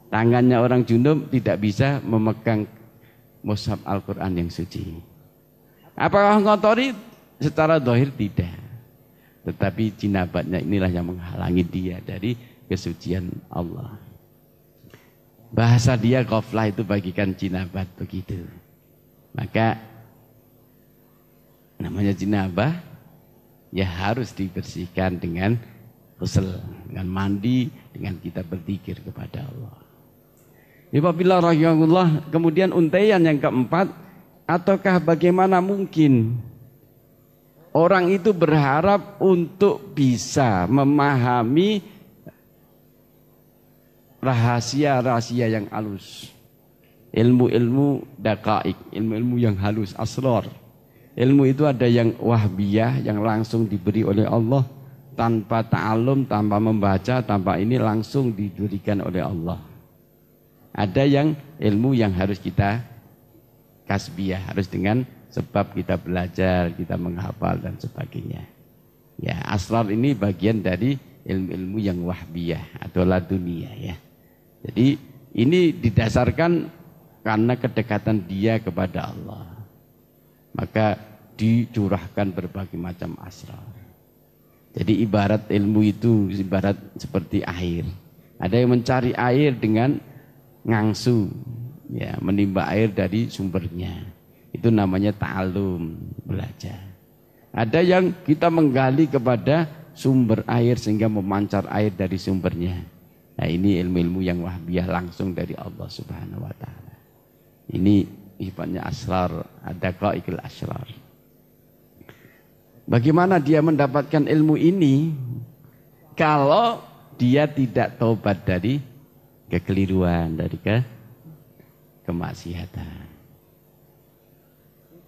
Tangannya orang junub tidak bisa memegang mushaf Al-Quran yang suci. Apakah ngotori? Secara zahir tidak. Tetapi jinabatnya inilah yang menghalangi dia dari kesucian Allah. Bahasa dia ghaflah itu bagikan jinabat begitu. Maka namanya jinabah ya harus dibersihkan dengan ghusl, dengan mandi, dengan kita berzikir kepada Allah. Wabillahi rahimahullah. Kemudian untaian yang keempat, ataukah bagaimana mungkin orang itu berharap untuk bisa memahami rahasia-rahasia yang halus, ilmu-ilmu daqaik, ilmu-ilmu yang halus, asrar. Ilmu itu ada yang wahbiyah, yang langsung diberi oleh Allah tanpa ta'alum, tanpa membaca, tanpa ini langsung diberikan oleh Allah. Ada yang ilmu yang harus kita kasbiyah, harus dengan sebab kita belajar, kita menghafal dan sebagainya. Ya, asrar ini bagian dari ilmu-ilmu yang wahbiyah atau laduniyah ya. Jadi ini didasarkan karena kedekatan dia kepada Allah. Maka dicurahkan berbagai macam asrar. Jadi ibarat ilmu itu ibarat seperti air. Ada yang mencari air dengan ngangsu, ya, menimba air dari sumbernya. Itu namanya ta'alum, belajar. Ada yang kita menggali kepada sumber air sehingga memancar air dari sumbernya. Nah, ini ilmu-ilmu yang wahbiyah langsung dari Allah Subhanahu wa taala. Ini sifatnya asrar, ada qaikil asrar. Bagaimana dia mendapatkan ilmu ini kalau dia tidak taubat dari kekeliruan, dari kemaksiatan.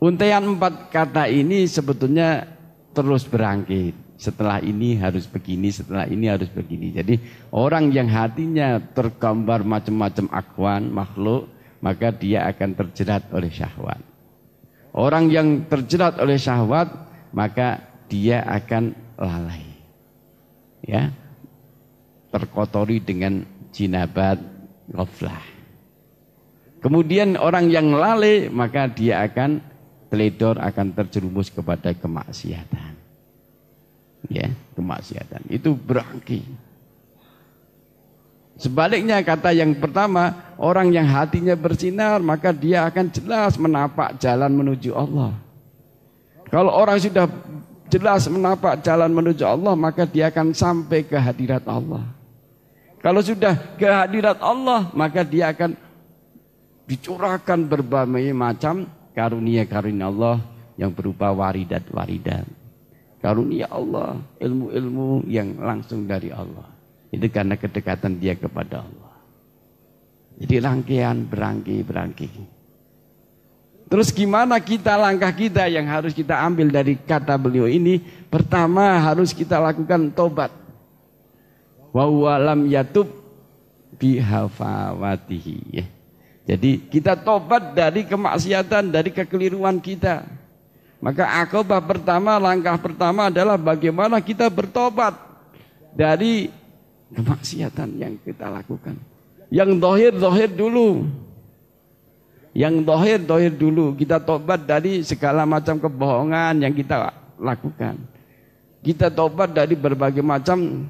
Untaian 4 kata ini sebetulnya terus berangkit. Setelah ini harus begini, setelah ini harus begini. Jadi orang yang hatinya tergambar macam-macam akwan, makhluk, maka dia akan terjerat oleh syahwat. Orang yang terjerat oleh syahwat, maka dia akan lalai. Ya. Terkotori dengan jinabat ghaflah. Kemudian orang yang lalai, maka dia akan teledor, akan terjerumus kepada kemaksiatan. Ya, kemaksiatan itu berangki. Sebaliknya kata yang pertama, orang yang hatinya bersinar, maka dia akan jelas menapak jalan menuju Allah. Kalau orang sudah jelas menapak jalan menuju Allah, maka dia akan sampai ke hadirat Allah. Kalau sudah ke hadirat Allah, maka dia akan dicurahkan berbagai macam karunia-karunia Allah yang berupa waridat-waridat. Karunia Allah, ilmu-ilmu yang langsung dari Allah. Itu karena kedekatan dia kepada Allah. Jadi rangkaian berangki. Terus gimana kita, langkah kita yang harus kita ambil dari kata beliau ini? Pertama harus kita lakukan tobat. Wa huwa lam yatub bihafawatihi. Ya. Jadi kita tobat dari kemaksiatan, dari kekeliruan kita. Maka akobah pertama, langkah pertama adalah bagaimana kita bertobat dari kemaksiatan yang kita lakukan. Yang dohir dulu. Yang dohir dulu. Kita tobat dari segala macam kebohongan yang kita lakukan. Kita tobat dari berbagai macam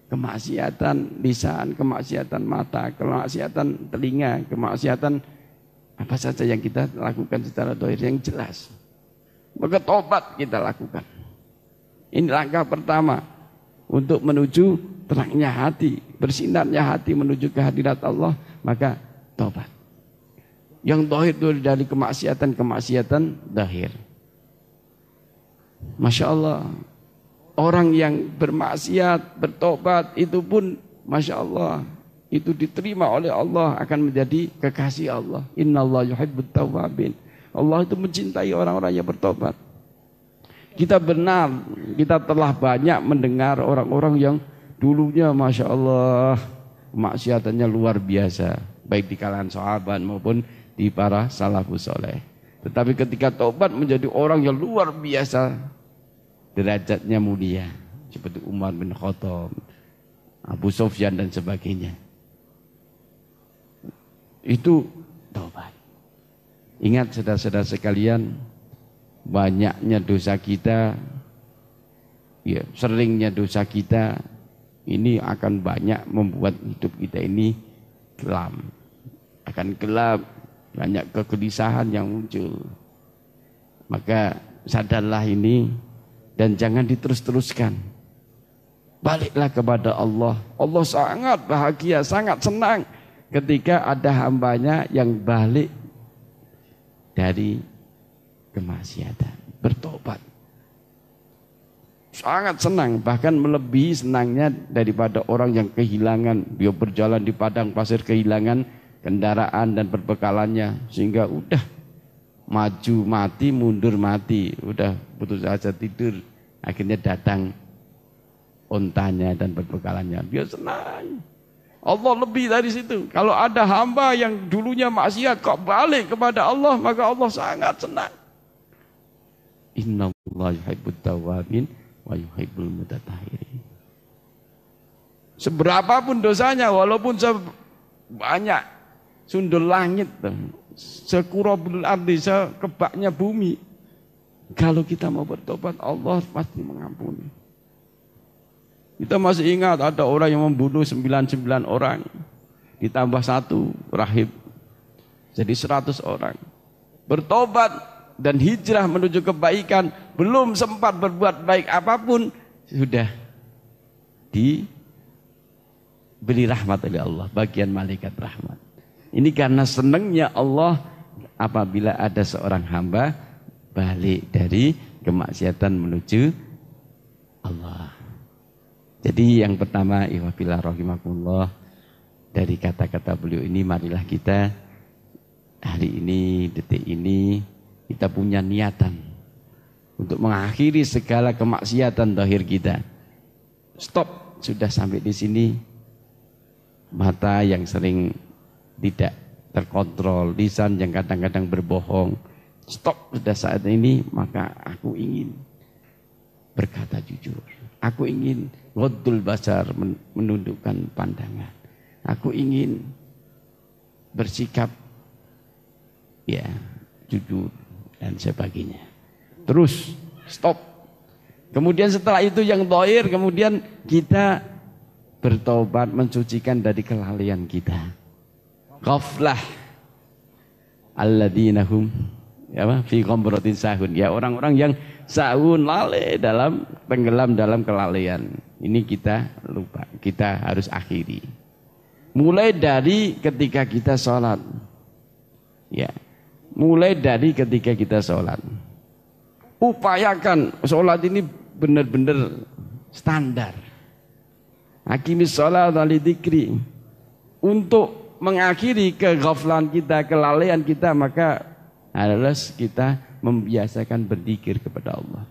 kemaksiatan lisan, kemaksiatan mata, kemaksiatan telinga, kemaksiatan apa saja yang kita lakukan secara dohir yang jelas. Maka tobat kita lakukan. Ini langkah pertama untuk menuju terangnya hati, bersinarnya hati menuju kehadirat Allah, maka tobat. Yang dohir itu dari kemaksiatan dohir. Masya Allah. Orang yang bermaksiat, bertobat itu pun Masya Allah, itu diterima oleh Allah, akan menjadi kekasih Allah. Innallaha yuhibbut tawwabin. Allah itu mencintai orang-orang yang bertobat. Kita benar, kita telah banyak mendengar orang-orang yang dulunya Masya Allah maksiatannya luar biasa, baik di kalangan sahabat maupun di para salafus soleh. Tetapi ketika tobat menjadi orang yang luar biasa, derajatnya mulia, seperti Umar bin Khattab, Abu Sufyan dan sebagainya. Itu taubat. Ingat saudara-saudara sekalian, banyaknya dosa kita, ya, seringnya dosa kita, ini akan banyak membuat hidup kita ini kelam. Akan gelap, banyak kegelisahan yang muncul. Maka sadarlah ini dan jangan diterus-teruskan. Baliklah kepada Allah. Allah sangat bahagia, sangat senang ketika ada hambanya yang balik dari kemaksiatan, bertobat. Sangat senang, bahkan melebihi senangnya daripada orang yang kehilangan. Dia berjalan di padang pasir kehilangan kendaraan dan perbekalannya, sehingga udah maju mati, mundur mati, udah putus asa tidur. Akhirnya datang ontanya dan perbekalannya, dia senang. Allah lebih dari situ. Kalau ada hamba yang dulunya maksiat kok balik kepada Allah, maka Allah sangat senang. Innallaha yuhibbut tawwabin wa yuhibbul mutatahhirin. Seberapapun dosanya, walaupun sebanyak sundul langit, sekurabul ardi, sekebaknya bumi, kalau kita mau bertobat, Allah pasti mengampuni. Kita masih ingat ada orang yang membunuh 99 orang, ditambah 1 rahib, jadi 100 orang. Bertobat dan hijrah menuju kebaikan, belum sempat berbuat baik apapun, sudah diberi rahmat oleh Allah, bagian malaikat rahmat. Ini karena senangnya Allah apabila ada seorang hamba balik dari kemaksiatan menuju Allah. Jadi yang pertama, ihwafillah rahimakumullah, dari kata-kata beliau ini, marilah kita hari ini, detik ini, kita punya niatan untuk mengakhiri segala kemaksiatan zahir kita. Stop, sudah sampai di sini. Mata yang sering tidak terkontrol, lisan yang kadang-kadang berbohong. Stop, sudah saat ini, maka aku ingin berkata jujur. Aku ingin ghaddul basar, menundukkan pandangan. Aku ingin bersikap ya jujur dan sebagainya. Terus stop. Kemudian setelah itu yang zahir, kemudian kita bertobat, mensucikan dari kelalaian kita. Ghaflah alladzina hum fi ghamratin sahun. Ya, orang-orang yang sahun, lalai, tenggelam dalam kelalaian. Ini kita lupa, kita harus akhiri. Mulai dari ketika kita sholat. Ya, mulai dari ketika kita sholat. Upayakan sholat ini benar-benar standar. Hakimis sholat ali dzikri. Untuk mengakhiri keghaflan kita, kelalaian kita, maka adalah kita membiasakan berzikir kepada Allah.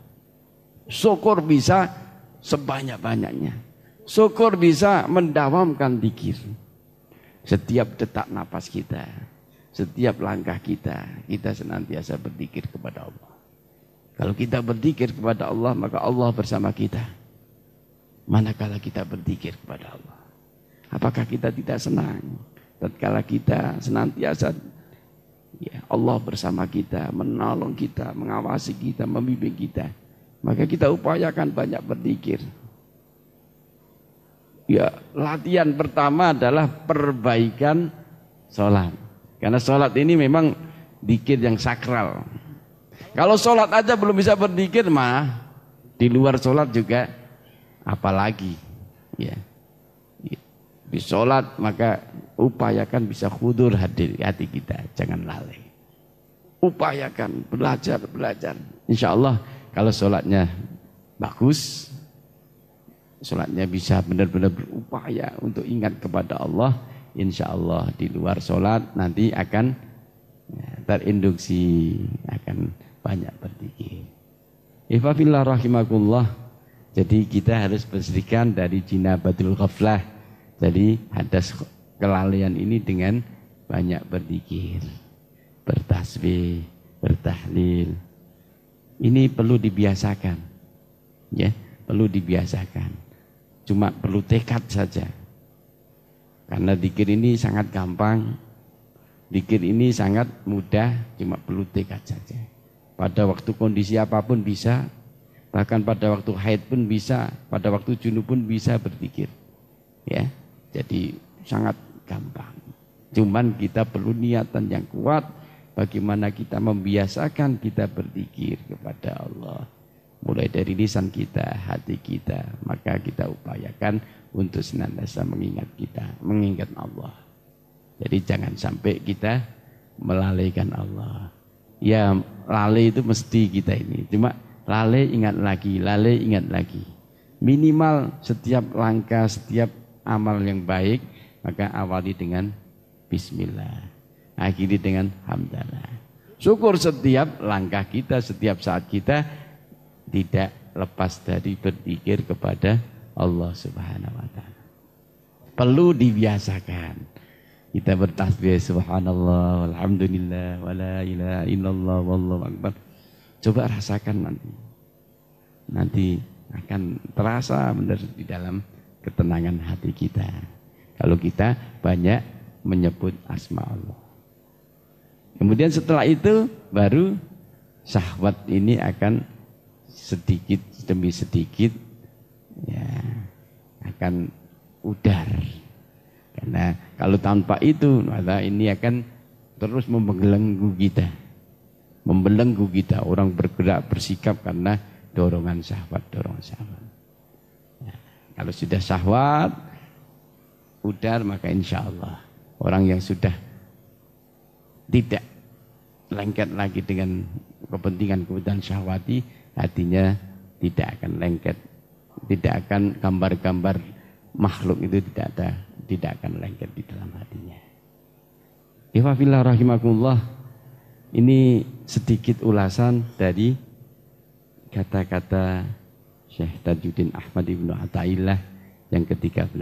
Syukur bisa sebanyak-banyaknya. Syukur bisa mendawamkan zikir. Setiap detak napas kita, setiap langkah kita, kita senantiasa berzikir kepada Allah. Kalau kita berzikir kepada Allah, maka Allah bersama kita. Manakala kita berzikir kepada Allah, apakah kita tidak senang? Tatkala kita senantiasa ya, Allah bersama kita, menolong kita, mengawasi kita, membimbing kita, maka kita upayakan banyak berzikir. Ya, latihan pertama adalah perbaikan sholat. Karena sholat ini memang zikir yang sakral. Kalau sholat aja belum bisa berzikir, mah di luar sholat juga apalagi. Ya. Di sholat maka upayakan bisa khudur hati kita, jangan lalai. Upayakan belajar. Insya Allah kalau sholatnya bagus, sholatnya bisa benar-benar berupaya untuk ingat kepada Allah, insya Allah di luar sholat nanti akan ya, terinduksi, akan banyak berzikir. Ihfazillah rahimakumullah. Jadi kita harus bersihkan dari jinabatul ghaflah. Jadi hadas kelalaian ini dengan banyak berzikir, bertasbih, bertahlil. Ini perlu dibiasakan. Ya, perlu dibiasakan. Cuma perlu tekad saja. Karena zikir ini sangat gampang. Zikir ini sangat mudah, cuma perlu tekad saja. Pada waktu kondisi apapun bisa, bahkan pada waktu haid pun bisa, pada waktu junub pun bisa berzikir. Ya, jadi sangat gampang. Cuman kita perlu niatan yang kuat, bagaimana kita membiasakan kita berzikir kepada Allah. Mulai dari lisan kita, hati kita, maka kita upayakan untuk senantiasa mengingat Allah. Jadi jangan sampai kita melalaikan Allah. Ya, lalai itu mesti kita ini. Cuma lalai ingat lagi. Minimal setiap langkah, setiap amal yang baik, maka awali dengan bismillah. Akhiri dengan hamdalah. Syukur setiap langkah kita, setiap saat kita tidak lepas dari berzikir kepada Allah Subhanahu wa taala. Perlu dibiasakan. Kita bertasbih subhanallah, alhamdulillah, wala ilaha illallah, wallahu akbar. Coba rasakan nanti. Nanti akan terasa benar di dalam ketenangan hati kita. Kalau kita banyak menyebut asma Allah. Kemudian setelah itu baru syahwat ini akan sedikit demi sedikit ya akan pudar. Karena kalau tanpa itu maka ini akan terus membelenggu kita. Membelenggu kita, orang bergerak bersikap karena dorongan syahwat. Kalau sudah syahwat pudar, maka insya Allah orang yang sudah tidak lengket lagi dengan kepentingan syahwati, hatinya tidak akan lengket, tidak akan gambar-gambar makhluk itu tidak akan lengket di dalam hatinya. Ihwafillah rahimakumullah, ini sedikit ulasan dari kata-kata Syekh Tajuddin Ahmad Ibnu Athaillah yang ke-13.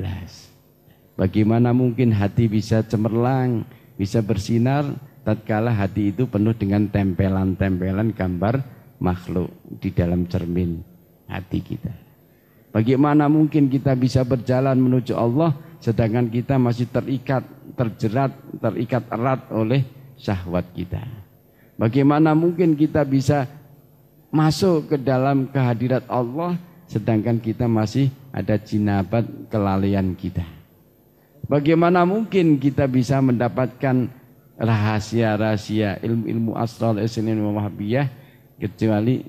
Bagaimana mungkin hati bisa cemerlang, bisa bersinar tatkala hati itu penuh dengan tempelan-tempelan gambar makhluk di dalam cermin hati kita. Bagaimana mungkin kita bisa berjalan menuju Allah sedangkan kita masih terikat, terjerat, terikat erat oleh syahwat kita. Bagaimana mungkin kita bisa masuk ke dalam kehadirat Allah sedangkan kita masih ada jinabat kelalaian kita. Bagaimana mungkin kita bisa mendapatkan rahasia-rahasia ilmu-ilmu asrar Islam Wahabiyah kecuali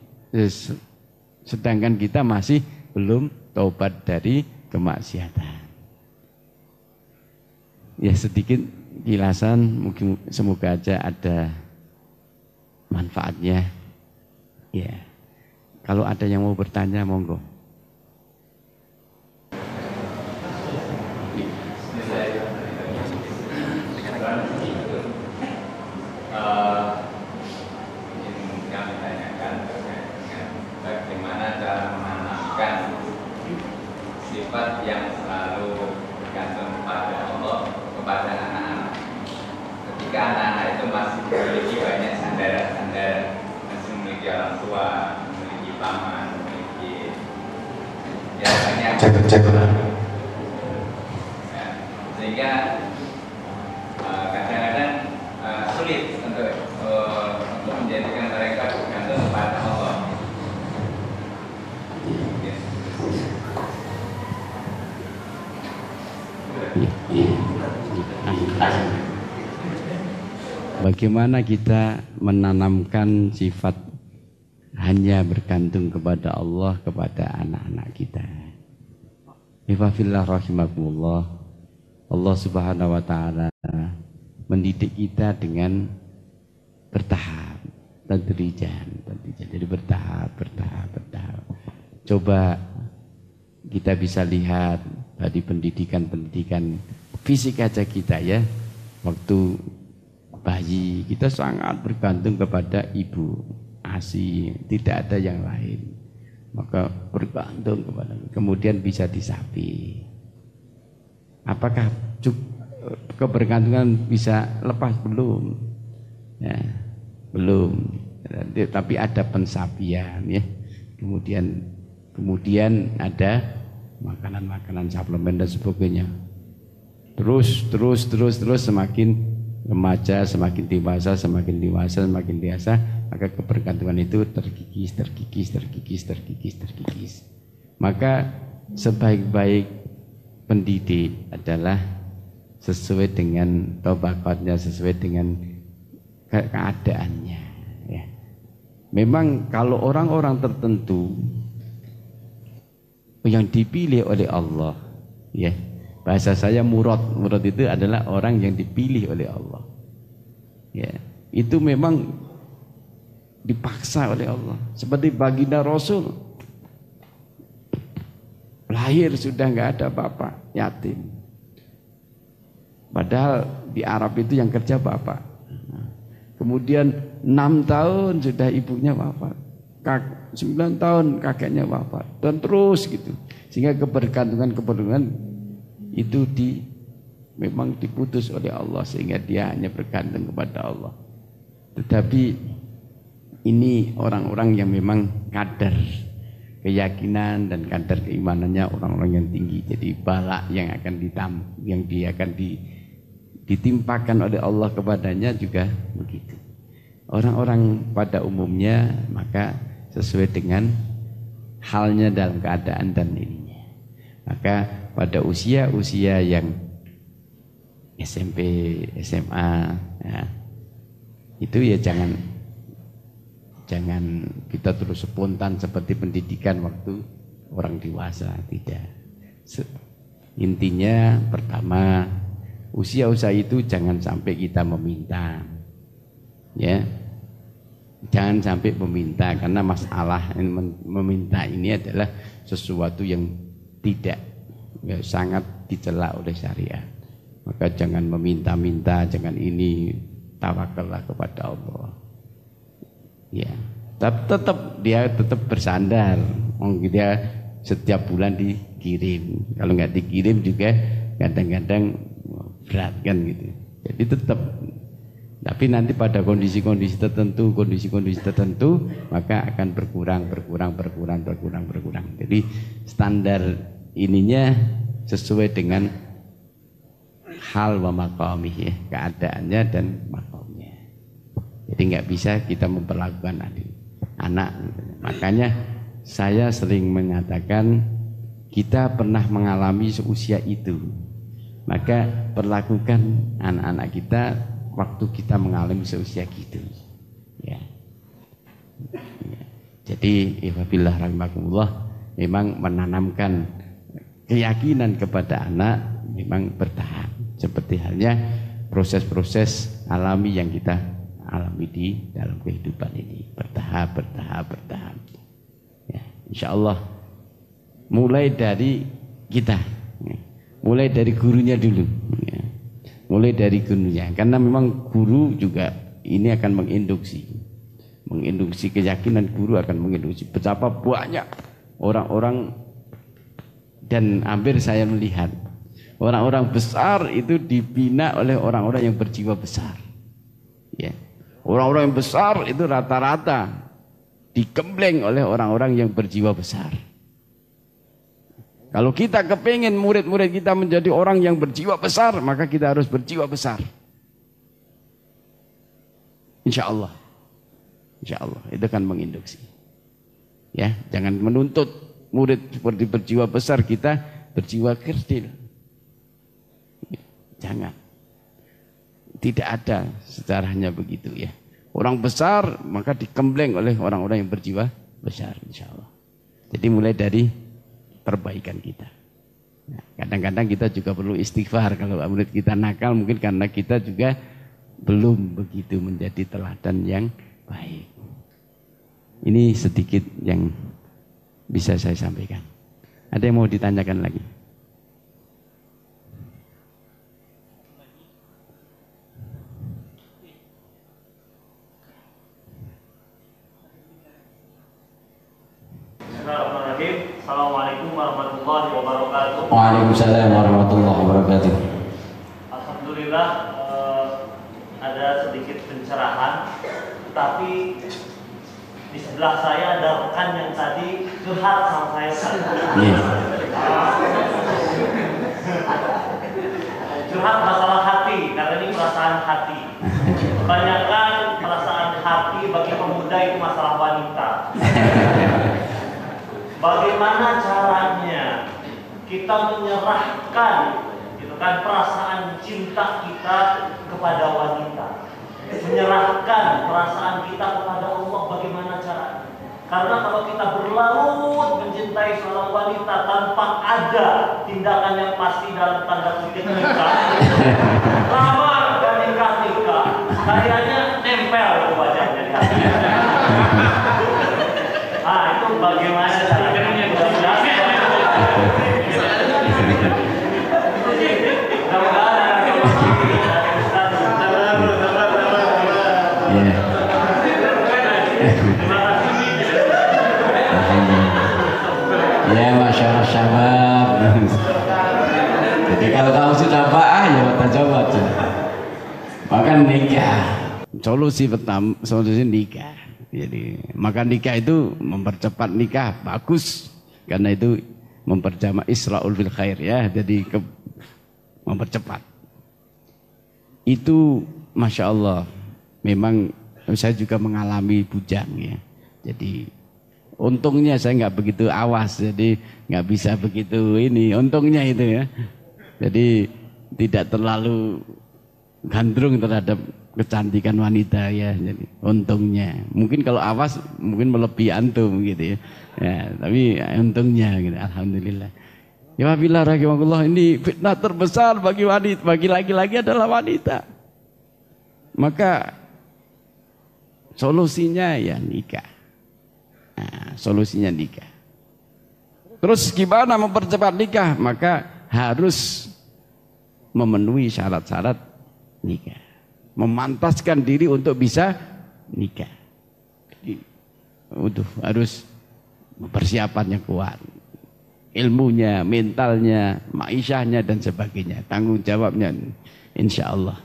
sedangkan kita masih belum taubat dari kemaksiatan. Ya, sedikit kilasan, mungkin semoga aja ada manfaatnya. Ya, kalau ada yang mau bertanya, monggo. Bagaimana cara menanamkan sifat yang selalu bergantung kepada Allah kepada anak-anak. Ketika anak-anak itu masih memiliki banyak sandaran-sandaran, masih memiliki orang tua, memiliki paman, memiliki ya banyak ya, sehingga kadang-kadang sulit untuk menjadikan mereka bergantung kepada Allah. Bagaimana kita menanamkan sifat hanya bergantung kepada Allah kepada anak-anak kita. Ihfazillah rahimakumullah. Allah Subhanahu wa taala mendidik kita dengan bertahap, tadrijan. Jadi bertahap. Coba kita bisa lihat dari pendidikan fisik aja kita ya. Waktu bayi kita sangat bergantung kepada ibu ASI, tidak ada yang lain. Maka bergantung kepada, kemudian bisa disapi. Apakah kebergantungan bisa lepas? Belum. Ya, belum. Tapi ada pensapian ya. Kemudian ada makanan-makanan suplemen dan sebagainya. Terus semakin remaja, semakin dewasa, maka kebergantungan itu terkikis. Maka sebaik-baik pendidik adalah sesuai dengan tabaqatnya, sesuai dengan keadaannya. Ya. Memang kalau orang-orang tertentu yang dipilih oleh Allah, ya. Bahasa saya murad itu adalah orang yang dipilih oleh Allah. Ya, itu memang dipaksa oleh Allah. Seperti baginda Rasul, lahir sudah nggak ada bapak, yatim. Padahal di Arab itu yang kerja bapak. Kemudian 6 tahun sudah ibunya wafat, 9 tahun kakeknya wafat, dan terus gitu. Sehingga kebergantungan itu memang diputus oleh Allah sehingga dia hanya bergantung kepada Allah. Tetapi ini orang-orang yang memang kadar keyakinan dan kadar keimanannya orang-orang yang tinggi. Jadi bala yang akan ditimpakan oleh Allah kepadanya juga begitu. Orang-orang pada umumnya maka sesuai dengan halnya dalam keadaan dan ininya. Maka pada usia yang SMP, SMA, ya, itu ya jangan kita terus spontan seperti pendidikan waktu orang dewasa, tidak. Intinya pertama, usia itu jangan sampai kita meminta, ya, jangan sampai meminta, karena masalah meminta ini adalah sesuatu yang tidak, ya, sangat dicela oleh syariat. Maka jangan meminta-minta, jangan ini, tawakallah kepada Allah, ya. Tapi dia tetap bersandar, dia setiap bulan dikirim. Kalau nggak dikirim juga kadang-kadang berat kan gitu. Jadi tetap. Tapi nanti pada kondisi-kondisi tertentu maka akan berkurang. Jadi standar ininya sesuai dengan hal wa maqamih, ya, keadaannya dan makamnya. Jadi nggak bisa kita memperlakukan anak. Makanya saya sering mengatakan kita pernah mengalami seusia itu, maka perlakukan anak-anak kita waktu kita mengalami seusia gitu, ya. Jadi wabillah rahimakumullah, memang menanamkan keyakinan kepada anak memang bertahap, seperti halnya proses-proses alami yang kita alami di dalam kehidupan ini, bertahap. Ya, insya Allah mulai dari kita, mulai dari gurunya dulu, ya. Mulai dari gurunya, karena memang guru juga ini akan menginduksi keyakinan. Guru akan menginduksi betapa banyak orang-orang, dan hampir saya melihat orang-orang besar itu dibina oleh orang-orang yang berjiwa besar, ya. Orang-orang yang besar itu rata-rata digembleng oleh orang-orang yang berjiwa besar. Kalau kita kepingin murid-murid kita menjadi orang yang berjiwa besar, maka kita harus berjiwa besar. Insya Allah itu kan menginduksi. Ya, jangan menuntut murid seperti berjiwa besar, kita berjiwa kerdil. Jangan. Tidak ada sejarahnya begitu, ya. Orang besar maka digembleng oleh orang-orang yang berjiwa besar, insya Allah. Jadi mulai dari perbaikan kita. Nah, kadang-kadang kita juga perlu istighfar kalau murid kita nakal, mungkin karena kita juga belum begitu menjadi teladan yang baik. Ini sedikit yang bisa saya sampaikan. Ada yang mau ditanyakan lagi? Assalamualaikum warahmatullahi wabarakatuh. Waalaikumsalam warahmatullahi wabarakatuh. Alhamdulillah ada sedikit pencerahan, tapi di sebelah saya ada rekan yang tadi curhat sama saya. Curhat masalah hati, karena ini perasaan hati. Kebanyakan perasaan hati bagi pemuda itu masalah wanita. Bagaimana caranya kita menyerahkan gitu kan perasaan cinta kita kepada wanita, menyerahkan perasaan kita kepada Allah, bagaimana caranya? Karena kalau kita berlarut mencintai seorang wanita tanpa ada tindakan yang pasti dalam tanda kutip nikah, lamar dan nikah, kayaknya nempel ke wajahnya di hati. Ah, itu bagaimana caranya? Ya, Masya Allah syabab. Jadi kalau kamu sudah fa'ah, ya kita coba tuh. Makan nikah. Solusi pertama, solusi nikah. Jadi maka nikah itu mempercepat nikah, bagus. Karena itu memperjama isra'ul bil khair, ya. Jadi mempercepat. Itu Masya Allah. Memang saya juga mengalami bujang, ya. Jadi untungnya saya nggak begitu awas, jadi nggak bisa begitu ini. Untungnya itu, ya. Jadi tidak terlalu gandrung terhadap kecantikan wanita, ya. Jadi untungnya. Mungkin kalau awas mungkin melebihi antum gitu, ya. Ya, tapi untungnya gitu. Alhamdulillah. Ya wabillah rahimahullah, ini fitnah terbesar bagi wanita, bagi laki-laki adalah wanita. Maka solusinya ya nikah. Nah, solusinya nikah. Terus gimana mempercepat nikah? Maka harus memenuhi syarat-syarat nikah. Memantaskan diri untuk bisa nikah. Jadi, harus persiapannya kuat. Ilmunya, mentalnya, ma'isyahnya dan sebagainya, tanggung jawabnya, insya Allah.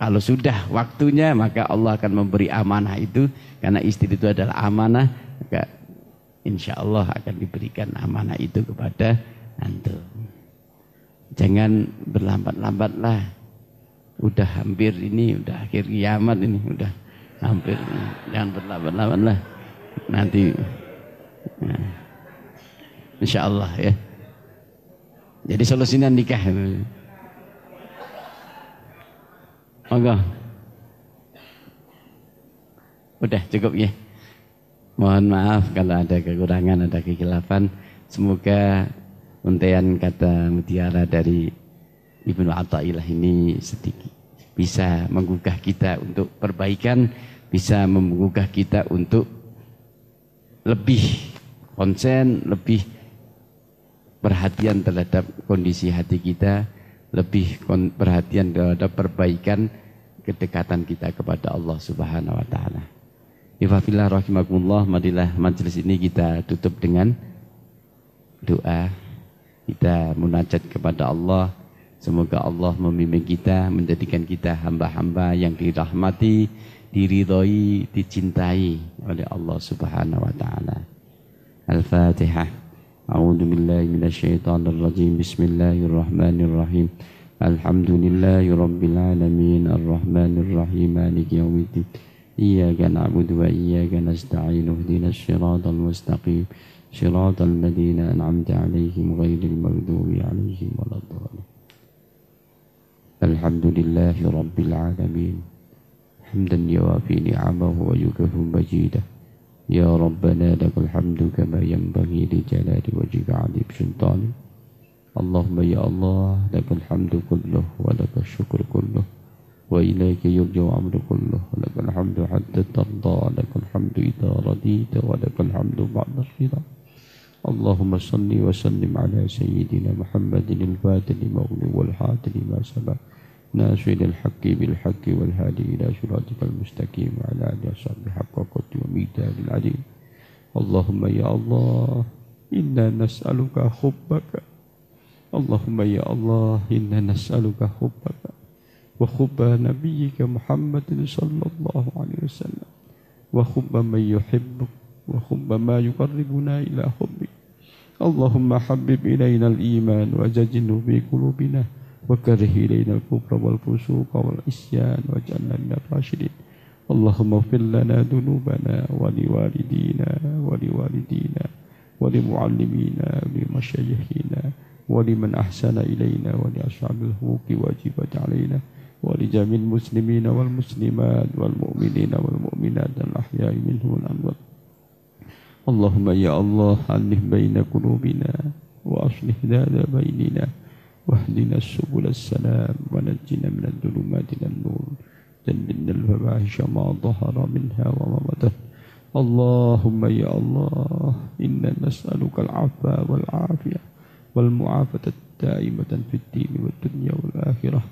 Kalau sudah waktunya maka Allah akan memberi amanah itu, karena istri itu adalah amanah, maka insya Allah akan diberikan amanah itu kepada antum. Jangan berlambat-lambatlah. Udah hampir ini, udah akhir kiamat ini, udah hampir. Jangan berlambat-lambatlah. Nanti. Nah. Insya Allah ya. Jadi solusinya nikah. Monggo. Udah cukup ya. Mohon maaf kalau ada kekurangan, ada kekhilafan. Semoga untayan kata mutiara dari Ibnu Athaillah ini sedikit bisa menggugah kita untuk perbaikan, bisa menggugah kita untuk lebih konsen, lebih perhatian terhadap kondisi hati kita, lebih perhatian terhadap perbaikan kedekatan kita kepada Allah Subhanahu wa taala. Ifafillah rahimakumullah, marilah majelis ini kita tutup dengan doa. Kita munajat kepada Allah, semoga Allah membimbing kita, menjadikan kita hamba-hamba yang dirahmati, diridhoi, dicintai oleh Allah Subhanahu wa taala. Al-Fatihah. أعوذ بالله من الشيطان الرجيم بسم الله الرحمن الرحيم الحمد لله رب العالمين الرحمن الرحيم مالك يوم الدين إياك نعبد وإياك نستعين اهدنا الصراط المستقيم صراط الذين أنعمت عليهم غير المغضوب عليهم ولا الضالين الحمد لله رب العالمين حمدا يوافي نعمه ويكافئ مجيده يا ربنا لك الحمد كما ينبغي لجلال وجهك عظيم سلطانك اللهم يا الله لك الحمد كله ولك الشكر كله وإليك يرجع الأمر كله لك الحمد حتى ترضى لك الحمد إذا رضيت ولك الحمد بعد الرضا اللهم صل وسلم على سيدنا محمد الفاتح لما أغلق والحاتم لما سبق ناصر الحق بالحق والهادي إلى صراطك المستقيم وعلى آله وصحبه حق قدره ومقداره العظيم اللهم يا الله إنا نسألك حبك اللهم يا الله إنا نسألك حبك وحب نبيك محمد صلى الله عليه وسلم وحب من يحبك وحب ما يقربنا إلى حبك اللهم حبب إلينا الإيمان وزينه في قلوبنا وكره إلينا الكفر والفسوق والعصيان واجعلنا من الراشدين اللهم اغفر لنا ذنوبنا ولوالدينا ولمعلمينا ولمشايخنا ولمن أحسن إلينا ولأصحاب الحقوق واجبت علينا ولجميع المسلمين والمسلمات والمؤمنين والمؤمنات الأحياء منهم والأموات اللهم يا الله ألف بين قلوبنا وأصلح ذات بيننا واهدنا سبل السلام ونجنا من الظلمات إلى النور جنبنا الفواحش ما ظهر منها وما بطن اللهم يا الله إنا نسألك العفو والعافية والمعافاة الدائمة في الدين والدنيا والآخرة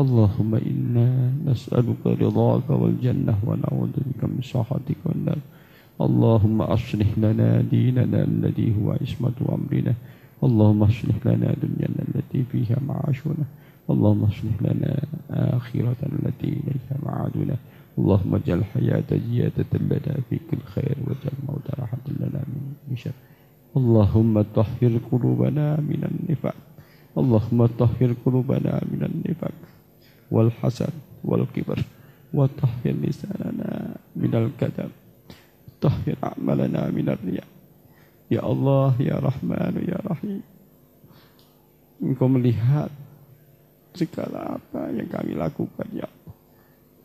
اللهم إنا نسألك رضاك والجنة ونعوذ بك من سخطك والنار اللهم أصلح لنا ديننا الذي هو عصمة أمرنا اللهم اصلح لنا دنيانا التي فيها معاشنا اللهم اصلح لنا آخرة التي إليها معادنا اللهم اجعل الحياة زيادة لنا في كل خير واجعل الموت راحة لنا من شر اللهم طهر قلوبنا من النفاق اللهم طهر قلوبنا من النفاق والحسد والكبر وطهر لساننا من الكذب طهر أعمالنا من الرياء Ya Allah, Ya Rahman, Ya Rahim, Engkau melihat segala apa yang kami lakukan, Ya Allah.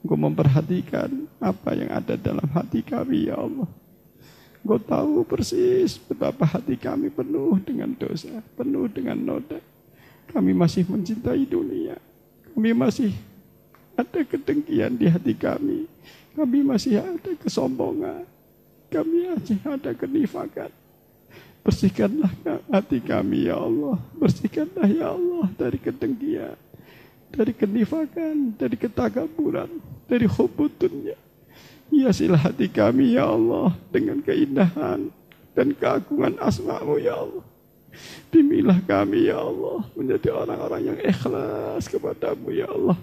Engkau memperhatikan apa yang ada dalam hati kami, Ya Allah. Engkau tahu persis betapa hati kami penuh dengan dosa, penuh dengan noda. Kami masih mencintai dunia. Kami masih ada kedengkian di hati kami. Kami masih ada kesombongan. Kami masih ada kenifakan. Bersihkanlah hati kami ya Allah. Bersihkanlah ya Allah dari kedengkian, dari kenifakan, dari ketakaburan, dari hubud dunia. Hiasilah hati kami ya Allah dengan keindahan dan keagungan asma-Mu ya Allah. Bimbinglah kami ya Allah menjadi orang-orang yang ikhlas kepada-Mu ya Allah.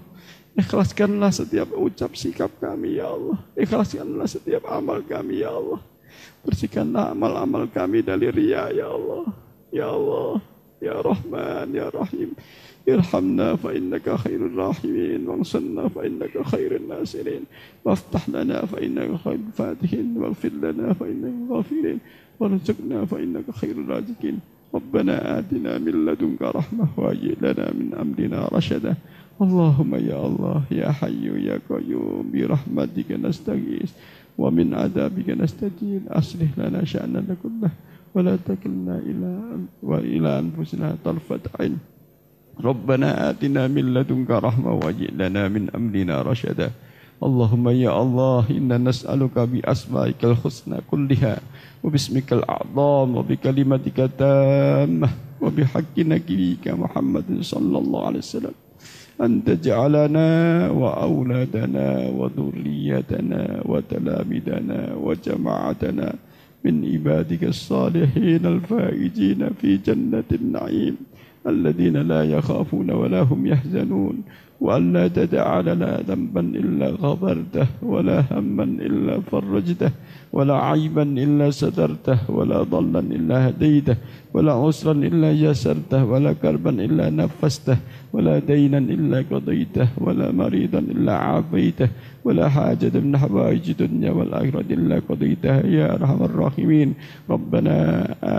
Ikhlaskanlah setiap ucap sikap kami ya Allah. Ikhlaskanlah setiap amal kami ya Allah. Bersihkanlah amal-amal kami dari riya ya Allah. Ya Allah, ya Rahman, ya Rahim. Irhamna fa innaka khairul rahimin, wansurna fa innaka khairun nasirin, waftah lana fa innaka khairul fatihin, waghfir lana fa innaka ghafirin, warzuqna fa innaka khairul raziqin. Rabbana atina min ladunka rahmah wa hayyi lana min amrina rashada. Allahumma ya Allah ya Hayyu ya Qayyum bi rahmatika nastaghits wa min adabika nastajir. Aslih lana sya'nana kullah wa la takilna ila anfusina tarfat 'ain. Rabbana atina min ladunka rahmah wa hayyi lana min amrina rashada. Allahumma ya Allah inna nas'aluka bi asma'ikal husna kulliha wa bismikal a'zam wa bi kalimatika tammah wa bi haqqi nabiyyika Muhammadin sallallahu alaihi wasallam an taj'alana wa auladana wa dhurriyyatana wa talamidana wa jama'atana min ibadika as-salihin al-faizina fi jannatin na'im الذين لا يخافون ولا هم يحزنون وأن لا تدع لنا ذنبا إلا غفرته ولا هما إلا فرجته ولا عيبا إلا سترته ولا ضلا إلا هديته ولا عسرا إلا يسرته ولا كربا إلا نفسته ولا دينا إلا قضيته ولا مريضا إلا عافيته ولا حاجة من حوائج الدنيا والآخرة إلا قضيتها يا أرحم الراحمين. ربنا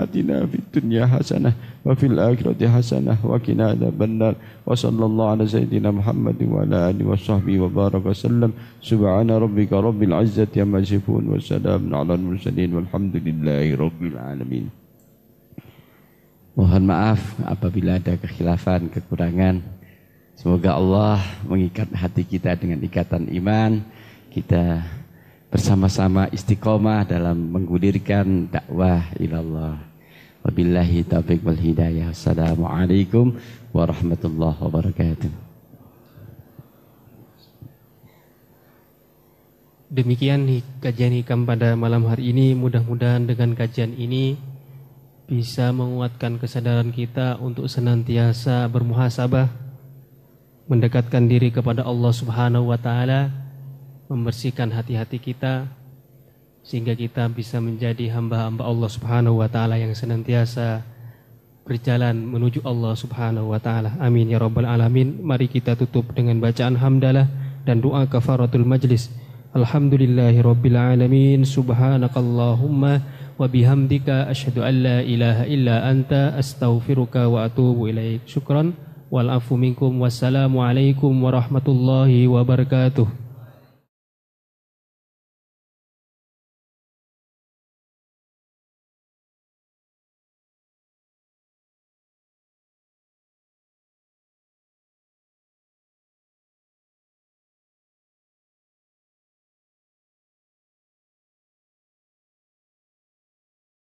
آتنا في الدنيا حسنة وفي الآخرة حسنة وقنا عذاب النار. وصلى الله على سيدنا محمد وعلى آله وصحبه وبارك وسلم. سبحان ربك رب العزة عما يصفون وسلام على المرسلين والحمد لله رب العالمين. Mohon maaf apabila ada kekhilafan, kekurangan. Semoga Allah mengikat hati kita dengan ikatan iman. Kita bersama-sama istiqomah dalam menggulirkan dakwah ilallah. Wabillahi taufiq wal hidayah. Assalamualaikum warahmatullahi wabarakatuh. Demikian kajian hikam pada malam hari ini. Mudah-mudahan dengan kajian ini bisa menguatkan kesadaran kita untuk senantiasa bermuhasabah, mendekatkan diri kepada Allah Subhanahu wa taala, membersihkan hati-hati kita sehingga kita bisa menjadi hamba-hamba Allah Subhanahu wa taala yang senantiasa berjalan menuju Allah Subhanahu wa taala. Amin ya rabbal alamin. Mari kita tutup dengan bacaan hamdalah dan doa kafaratul majlis. Alhamdulillahirabbil alamin. Subhanakallahumma wa bihamdika asyhadu an la ilaha illa anta astaghfiruka wa atubu ilaik. Syukran wal afu minkum. Wassalamu alaikum warahmatullahi wabarakatuh.